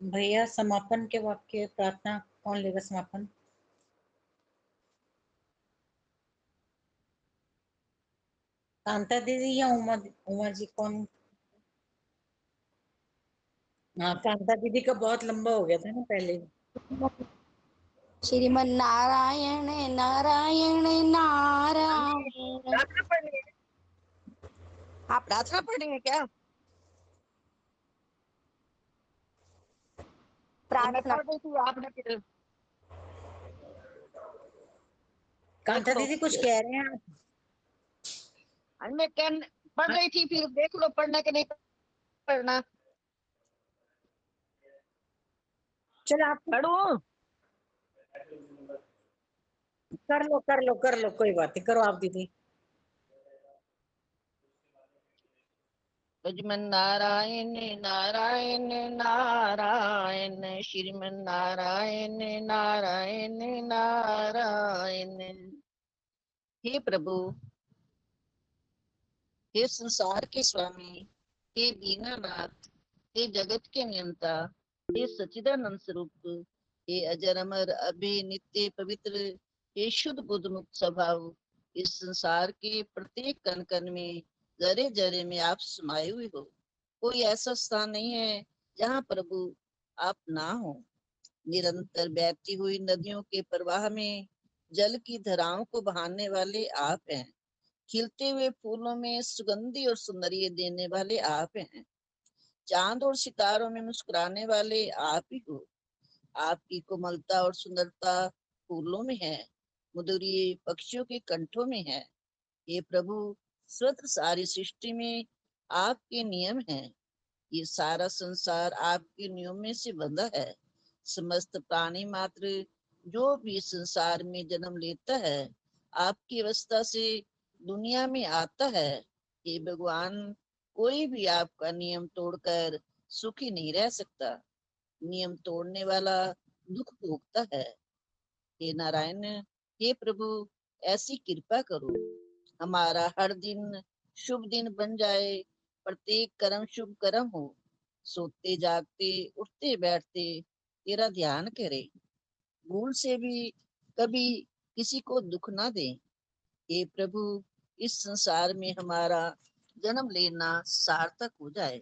भैया समापन के वाक्य प्रार्थना कौन लेगा समापन? कांता दीदी या उमा? उमा जी कौन? हाँ, कांता दीदी का बहुत लंबा हो गया था ना पहले। श्रीमन नारायण नारायण नारायण। प्रार्थना पढ़नी है? आप प्रार्थना पढ़ेंगे क्या? हाँ, मैं प्रार्थना पढ़ रही थी, आपने फिर देख कांता लो। दीदी कुछ कह रहे हैं आप? मैं पढ़ रही थी, फिर देख लो पढ़ना कि नहीं पढ़ना। चलो आप पढ़ूं? कर लो कर लो कर लो, कोई बात नहीं, करो आप दीदी। भजमन नारायण नारायण नारायण, श्रीमन नारायण नारायण नारायण। हे प्रभु, हे संसार के स्वामी, हे दीनानाथ, हे जगत के नियंता, हे सच्चिदानंद स्वरूप, हे अजर अमर अभय नित्य पवित्र, हे शुद्ध बुद्ध मुक्त स्वभाव, इस संसार के प्रत्येक कण कण में, जरे जरे में आप समाये हुए हो। कोई ऐसा स्थान नहीं है जहाँ प्रभु आप ना हो। निरंतर बहती हुई नदियों के प्रवाह में जल की धाराओं को बहाने वाले आप हैं। खिलते हुए फूलों में सुगंधी और सुंदरिये देने वाले आप हैं। चांद और सितारों में मुस्कुराने वाले आप ही हो। आपकी कोमलता और सुंदरता फूलों में है, मधुरी पक्षियों के कंठों में है। ये प्रभु, स्वतः सारी सृष्टि में आपके नियम हैं। ये सारा संसार आपके नियमों से बंधा है। समस्त प्राणी मात्र जो भी संसार में जन्म लेता है, आपकी अवस्था से दुनिया में आता है। हे भगवान, कोई भी आपका नियम तोड़कर सुखी नहीं रह सकता। नियम तोड़ने वाला दुख भोगता है। हे नारायण, हे प्रभु, ऐसी कृपा करो, हमारा हर दिन शुभ दिन बन जाए, प्रत्येक कर्म शुभ कर्म हो। सोते जागते उठते बैठते तेरा ध्यान करें, भूल से भी कभी किसी को दुख ना दें। हे प्रभु, इस संसार में हमारा जन्म लेना सार्थक हो जाए।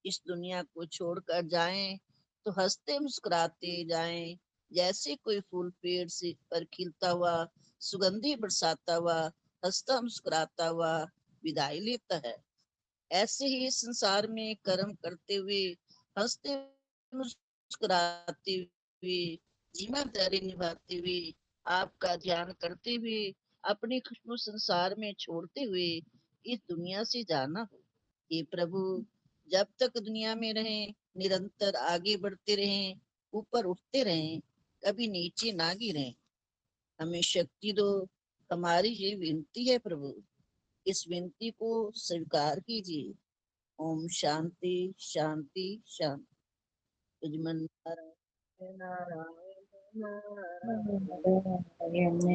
इस दुनिया को छोड़कर जाएं तो हंसते मुस्कुराते जाएं, जैसे कोई फूल पेड़ से पर खिलता हुआ सुगंधी बरसाता हुआ हंसता मुस्कुराता हुआ विदाई लेता है। ऐसे ही संसार में कर्म करते हुए, हंसते मुस्कुराते हुए, जिम्मेदारी निभाते हुए, आपका ध्यान करते हुए, अपनी खुशबू संसार में छोड़ते हुए इस दुनिया से जाना हो। हे प्रभु, जब तक दुनिया में रहें, निरंतर आगे बढ़ते रहें, ऊपर उठते रहें, कभी नीचे ना गिरें। हमें शक्ति दो, हमारी ये विनती है प्रभु, इस विनती को स्वीकार कीजिए। ओम शांति शांति शांति। यजमान नारायण नारायण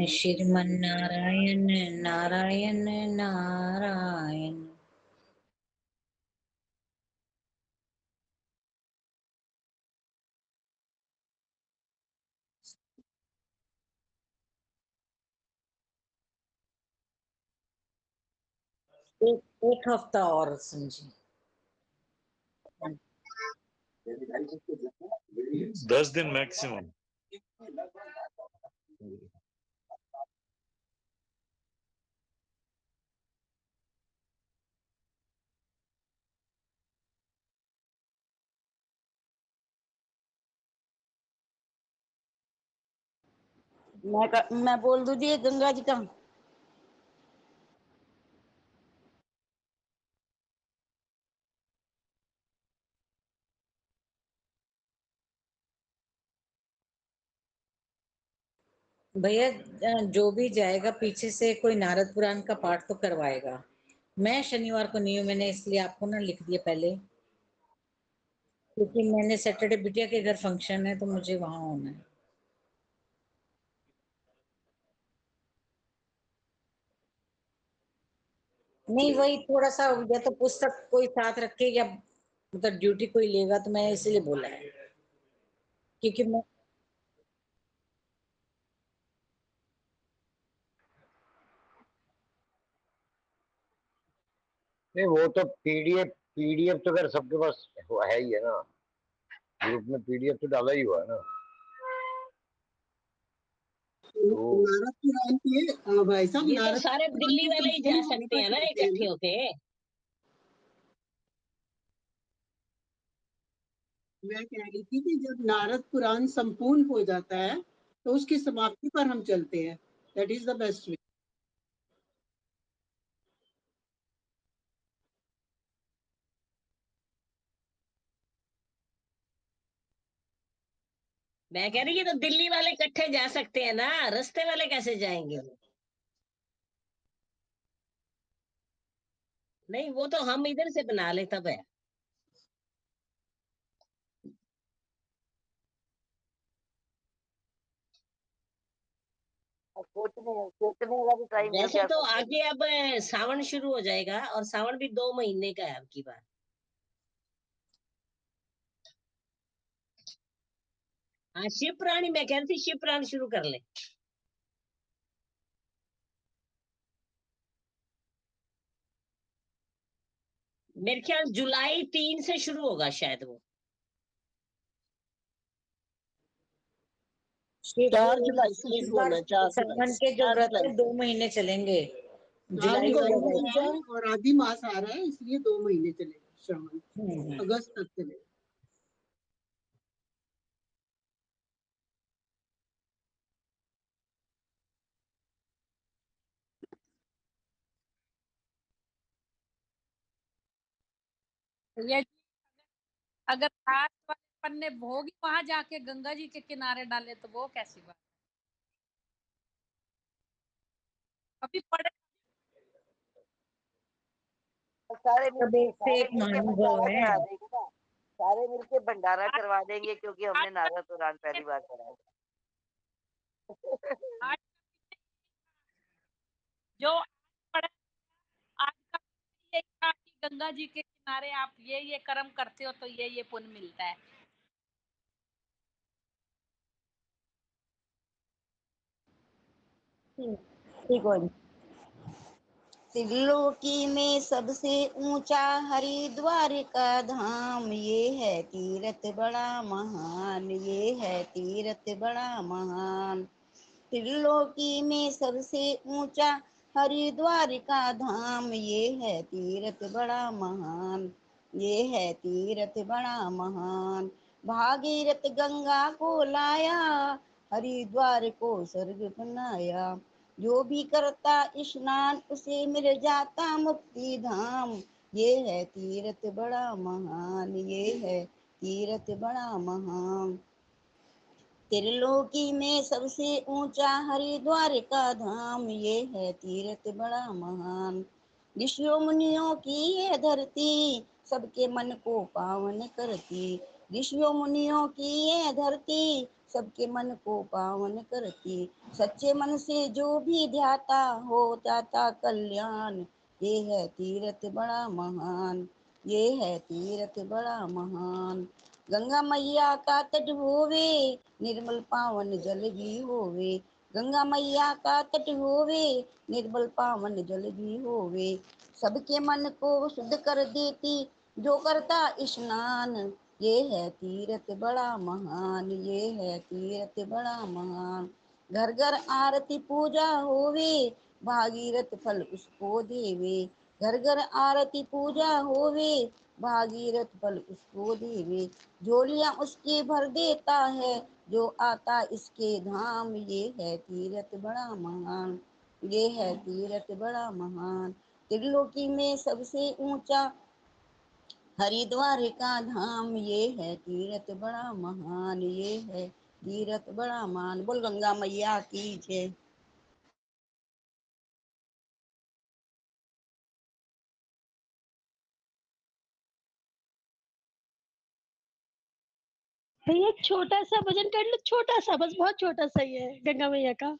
श्रीमन नारायण नारायण नारायण। एक हफ्ता और समझिए। 10 दिन मैक्सिमम। मैं बोल दूं जी गंगा जी का। भैया जो भी जाएगा पीछे से कोई नारद पुराण का पाठ तो करवाएगा। मैं शनिवार को नहीं हूँ, मैंने इसलिए आपको ना लिख दिया पहले, क्योंकि मैंने सैटरडे बिटिया के घर फंक्शन है तो मुझे वहां होना है। नहीं वही थोड़ा सा या तो पुस्तक कोई साथ रखे या मतलब ड्यूटी कोई लेगा, तो मैंने इसलिए बोला है क्योंकि मैं नहीं, वो तो पीडीएफ तो अगर सबके पास है ही है ना, ग्रुप में पीडीएफ तो डाला ही हुआ है ना। नारद पुराण के भाई साहब, ये तो नारद सारे पुराण दिल्ली के वाले ही जा संपूर्ण होने सकते पर हैं ना चलते हैं इकट्ठे ना। होके। मैं कह रही थी कि जब नारद पुराण संपूर्ण हो जाता है तो उसकी समाप्ति पर हम चलते हैं। That is the best way. मैं कह रही ये तो दिल्ली वाले इकट्ठे जा सकते हैं ना, रास्ते वाले कैसे जाएंगे? नहीं वो तो हम इधर से बना ले तब है। सोचने का भी टाइम मिल वैसे गया तो सबको। आगे अब सावन शुरू हो जाएगा और सावन भी 2 महीने का है अब की बार। हाँ शिव पुराणी, मैं कह रही थी शिव पुराण शुरू कर ले। मेरे ख्याल जुलाई 3 से शुरू होगा शायद वो। 4 जुलाई से इस शुरू बार होना है, 4 जुलाई सावन से, के जो 4 व्रत जुलाई है से। 2 महीने चलेंगे, राम जुलाई तो से नवमी रुक है जाओ। और आदि मास आ रहा है, इसलिए 2 महीने चलेगा श्रावण, अगस्त तक चलेगा। ये अगर हाथ वाले पन्ने भोगी वहां जाके गंगा जी के किनारे डाले तो वो कैसी बात? अभी पड़े सारे सब मिलके एक से एक महानुभव भंडारा है। करा देंगे ना, सारे मिलके भंडारा आज करवा देंगे क्योंकि हमने आज का नारद पुराण पहली बार करा है। आज जो पड़े आज का ये था कि गंगा जी के किनारे आप ये कर्म करते हो तो ये पुण्य मिलता है। ठीक हो जी। त्रिलोकी में सबसे ऊंचा हरिद्वार का धाम, ये है तीर्थ बड़ा महान, ये है तीर्थ बड़ा महान। त्रिलोकी में सबसे ऊंचा हरिद्वार का धाम, ये है तीर्थ बड़ा महान, ये है तीर्थ बड़ा महान। भागीरथ गंगा को लाया, हरिद्वार को स्वर्ग बनाया। जो भी करता स्नान उसे मिल जाता मुक्ति धाम, ये है तीर्थ बड़ा महान, ये है तीर्थ बड़ा महान। त्रिलोकी में सबसे ऊंचा हरिद्वार का धाम, ये है तीर्थ बड़ा महान। ऋषियों मुनियों की ये धरती, सबके मन को पावन करती। ऋषियों मुनियों की ये धरती, सबके मन को पावन करती। सच्चे मन से जो भी ध्याता, हो जाता कल्याण। ये है तीर्थ बड़ा महान, ये है तीर्थ बड़ा महान। गंगा मैया का तट होवे, निर्मल पावन जल भी होवे। गंगा मैया का तट होवे, निर्मल पावन जल भी होवे। सबके मन को शुद्ध कर देती, जो करता स्नान। ये है तीर्थ बड़ा महान, ये है तीर्थ बड़ा महान। घर घर आरती पूजा होवे, भागीरथ फल उसको देवे। घर घर आरती पूजा होवे, भागीरथ फल उसको देवे। झोलियां उसके भर देता है, जो आता इसके धाम। ये है तीर्थ बड़ा महान, ये है तीर्थ बड़ा महान। त्रिलोकी में सबसे ऊंचा हरिद्वार का धाम, ये है तीर्थ बड़ा महान, ये है तीर्थ बड़ा महान। बोल गंगा मैया की जय। भैया एक छोटा सा भजन कर लो, छोटा सा, बस बहुत छोटा सा ही है गंगा मैया का।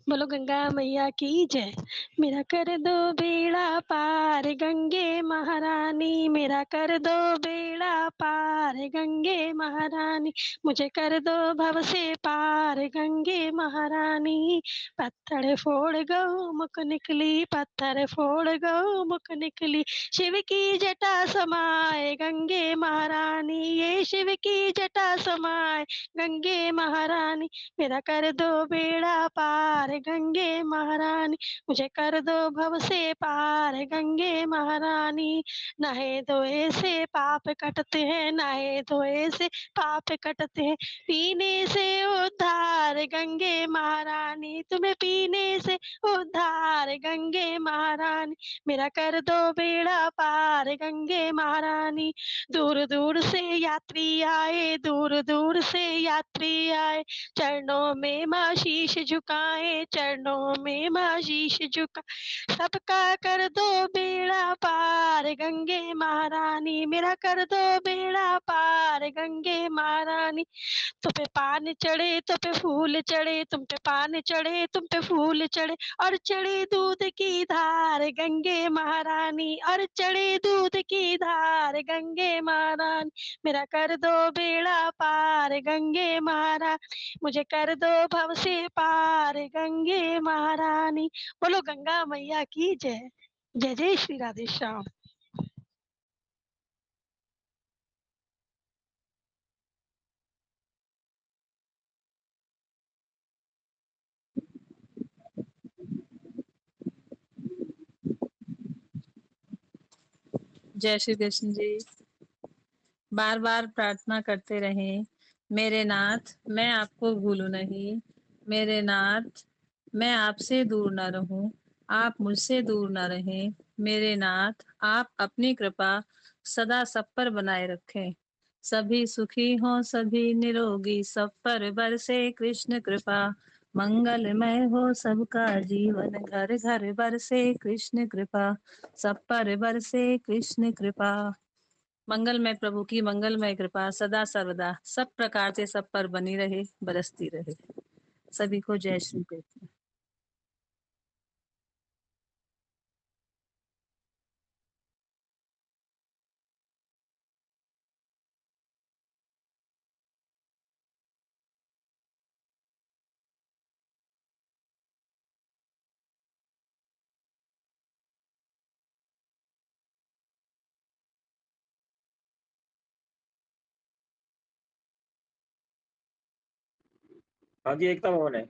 बोलो गंगा मैया की जय। मेरा कर दो बेड़ा पार गंगे महारानी, मेरा कर दो बेड़ा पार गंगे महारानी। मुझे कर दो भव से पार गंगे महारानी। पत्थर फोड़ गौ मुख निकली, पत्थर फोड़ गौ मुख निकली। शिव की जटा समाए गंगे महारानी, ये शिव की जटा समाए गंगे महारानी। मेरा कर दो बेड़ा पार गंगे महारानी, मुझे कर दो भव से पार गंगे महारानी। नहे धोए से पाप कटते हैं, नहे धोए से पाप कटते हैं। पीने से उद्धार गंगे महारानी, तुम्हें पीने से उद्धार गंगे महारानी। मेरा कर दो बेड़ा पार गंगे महारानी। दूर दूर से यात्री आए, दूर दूर से यात्री आए। चरणों में माँ शीश झुकाए, चरणों में माँ शीश झुका। सबका कर दो बेड़ा पार गंगे महारानी, मेरा कर दो बेड़ा पार गंगे महारानी। तुम पे पान चढ़े, तुम पे फूल चढ़े, तुम पे पान चढ़े, तुम पे फूल चढ़े। और चढ़े दूध की धार गंगे महारानी, और चढ़े दूध की धार गंगे महारानी। मेरा कर दो बेड़ा पार गंगे महारानी, मुझे कर दो भव से पार गंगे महारानी। बोलो गंगा मैया की जय। जय जय श्री राधे श्याम। जय श्री कृष्ण जी। बार बार प्रार्थना करते रहें, मेरे नाथ मैं आपको भूलूं नहीं, मेरे नाथ मैं आपसे दूर न रहूं, आप मुझसे दूर न रहें। मेरे नाथ आप अपनी कृपा सदा सब पर बनाए रखें। सभी सुखी हों, सभी निरोगी, सब पर बरसे कृष्ण कृपा। मंगलमय हो सबका जीवन, घर घर बरसे कृष्ण कृपा। सब पर बरसे कृष्ण कृपा। मंगलमय प्रभु की मंगलमय कृपा सदा सर्वदा सब प्रकार से सब पर बनी रहे, बरसती रहे। सभी को जय श्री कृष्ण। हाँ जी, एकता भवन है।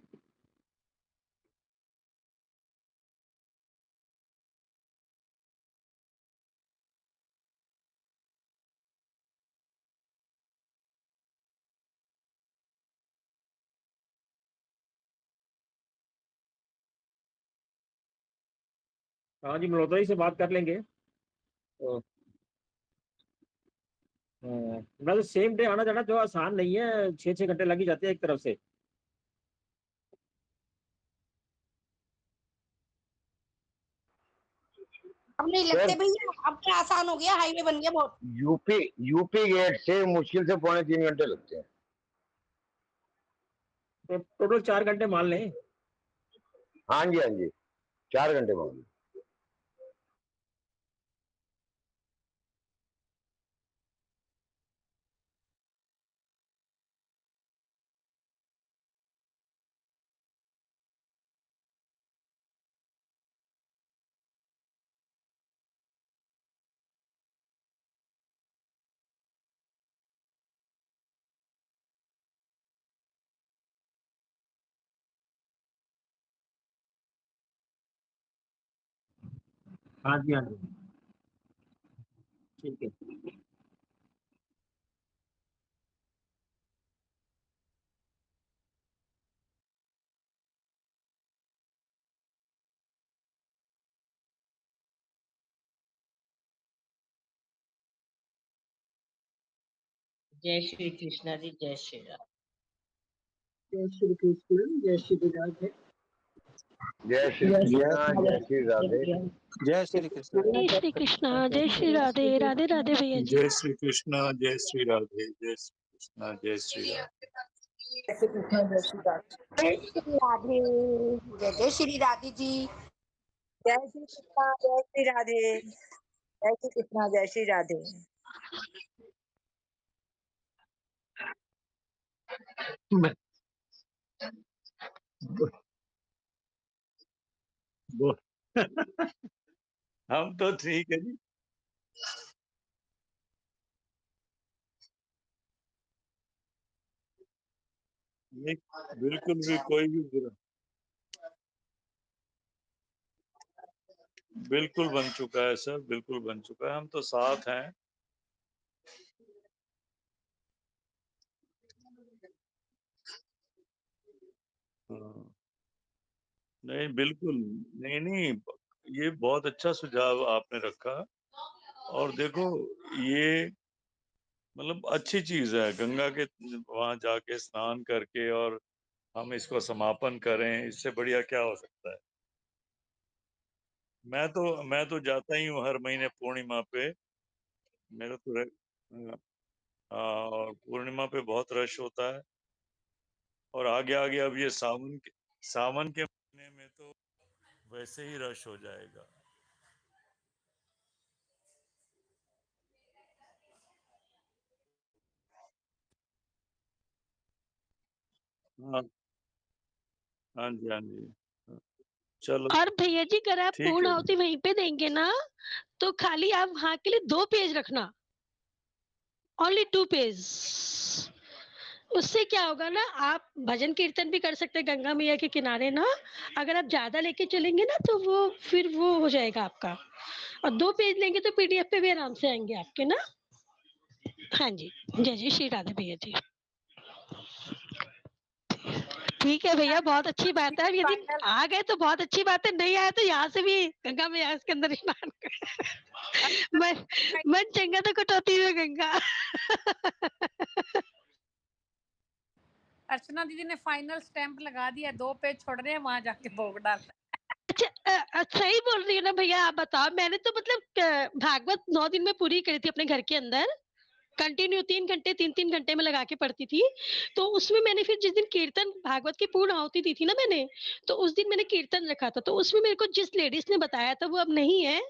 हाँ जी, मल्होत्रा जी से बात कर लेंगे तो। मतलब सेम डे आना जाना जो आसान नहीं है, 6-6 घंटे लग ही जाते हैं एक तरफ से। अब नहीं सर लगते भैया, अब तो आसान हो गया, हाईवे बन गया बहुत। यूपी गेट से मुश्किल से 3.25 घंटे लगते हैं। तो टोटल 4 घंटे मान लें। हाँ जी, हाँ जी, 4 घंटे मान लो। हाँ जी, हाँ जी, ठीक है। जय श्री कृष्णा जी, जय श्री राम। जय श्री कृष्ण, जय श्री राधे। जय श्री कृष्ण, जय श्री राधे। जय श्री कृष्ण। जय श्री कृष्णा, जय श्री राधे, राधे राधे भैया जी। जय श्री कृष्णा, जय श्री राधे, जय श्री कृष्णा, जय श्री राधे। जय श्री कृष्ण, जय श्री राधे। जय श्री राधे, जय श्री राधे जी। जय श्री कृष्णा, जय श्री राधे। जय श्री कृष्णा, जय श्री राधे। हम तो ठीक है जी। नहीं, बिल्कुल भी कोई भी बुरा, बिल्कुल बन चुका है सर, बिल्कुल बन चुका है। हम तो साथ हैं। हाँ, नहीं बिल्कुल नहीं, नहीं, ये बहुत अच्छा सुझाव आपने रखा। और देखो, ये मतलब अच्छी चीज है, गंगा के वहां जाके स्नान करके और हम इसको समापन करें, इससे बढ़िया क्या हो सकता है। मैं तो जाता ही हूँ हर महीने पूर्णिमा पे। मेरा तो और पूर्णिमा पे बहुत रश होता है। और आगे आगे अब ये सावन के महीने में तो वैसे ही रश हो जाएगा। हाँ, हाँ जी, हाँ जी, हाँ, चलो और भैया जी अगर आप ठीक पूर्ण है। आहुति वहीं पे देंगे ना, तो खाली आप वहाँ के लिए 2 पेज रखना, ओनली 2 पेज। उससे क्या होगा ना, आप भजन कीर्तन भी कर सकते हैं गंगा मैया के किनारे ना। अगर आप ज्यादा लेके चलेंगे ना तो वो फिर वो हो जाएगा आपका। और 2 पेज लेंगे तो पीडीएफ पे भी आराम से आएंगे आपके ना। हाँ जी, जय जय श्री राधे भैया जी। ठीक है भैया, बहुत अच्छी बात है। अब यदि फाइनल आ गए तो बहुत अच्छी बात है, नहीं आए तो यहाँ से भी गंगा मैया के अंदर स्नान कर। मन चंगा तो कटौती में गंगा। अर्चना दीदी ने फाइनल स्टैंप लगा दिया, 2 पेज छोड़ रहे हैं, वहां जाके भोग डालना। सही बोल रही है ना भैया, आप बताओ। मैंने तो मतलब भागवत 9 दिन में पूरी करी थी अपने घर के अंदर, कंटिन्यू 3 घंटे 3-3 घंटे में लगा के पढ़ती थी। तो उसमें मैंने फिर जिस दिन कीर्तन भागवत की पूर्ण आहुति दी थी ना मैंने, तो उस दिन मैंने कीर्तन रखा था। तो उसमें मेरे को जिस लेडीज ने बताया था वो अब नहीं है,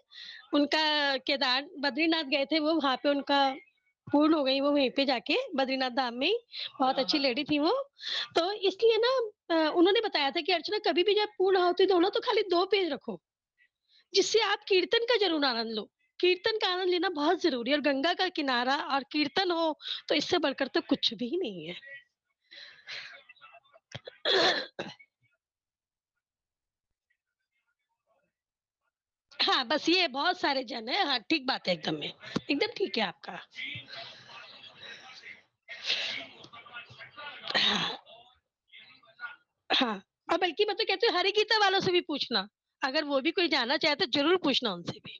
उनका केदार बद्रीनाथ गए थे वो, वहाँ पे उनका पूर्ण हो गई वो वहीं पे जाके बद्रीनाथ धाम में ही। बहुत अच्छी लेडी थी वो। तो इसलिए ना उन्होंने बताया था कि अर्चना कभी भी जब पूर्ण आहुति दो ना तो खाली 2 पेज रखो, जिससे आप कीर्तन का ज़रूर आनंद लो। कीर्तन का आनंद लेना बहुत ज़रूरी है, और गंगा का किनारा और कीर्तन हो, तो इससे बढ़कर तो कुछ भी नहीं है। हाँ, बस ये बहुत सारे जन हैं। हाँ, ठीक बात है एकदम में। एकदम ठीक है आपका। हाँ, हाँ। और बल्कि मैं तो कहती हूँ हरि गीता वालों से भी पूछना, अगर वो भी कोई जानना चाहे तो ज़रूर पूछना उनसे भी।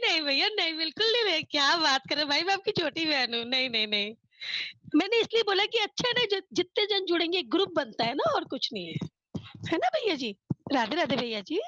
नहीं भैया, नहीं, बिल्कुल नहीं, क्या बात कर रहे हैं भाई, मैं आपकी छोटी बहन हूँ। नहीं, नहीं, नहीं। मैंने इसलिए बोला कि अच्छा है ना, जितने जन जुड़ेंगे ग्रुप बनता है ना, और कुछ नहीं है। है ना भैया जी? राधे-राधे भैया जी।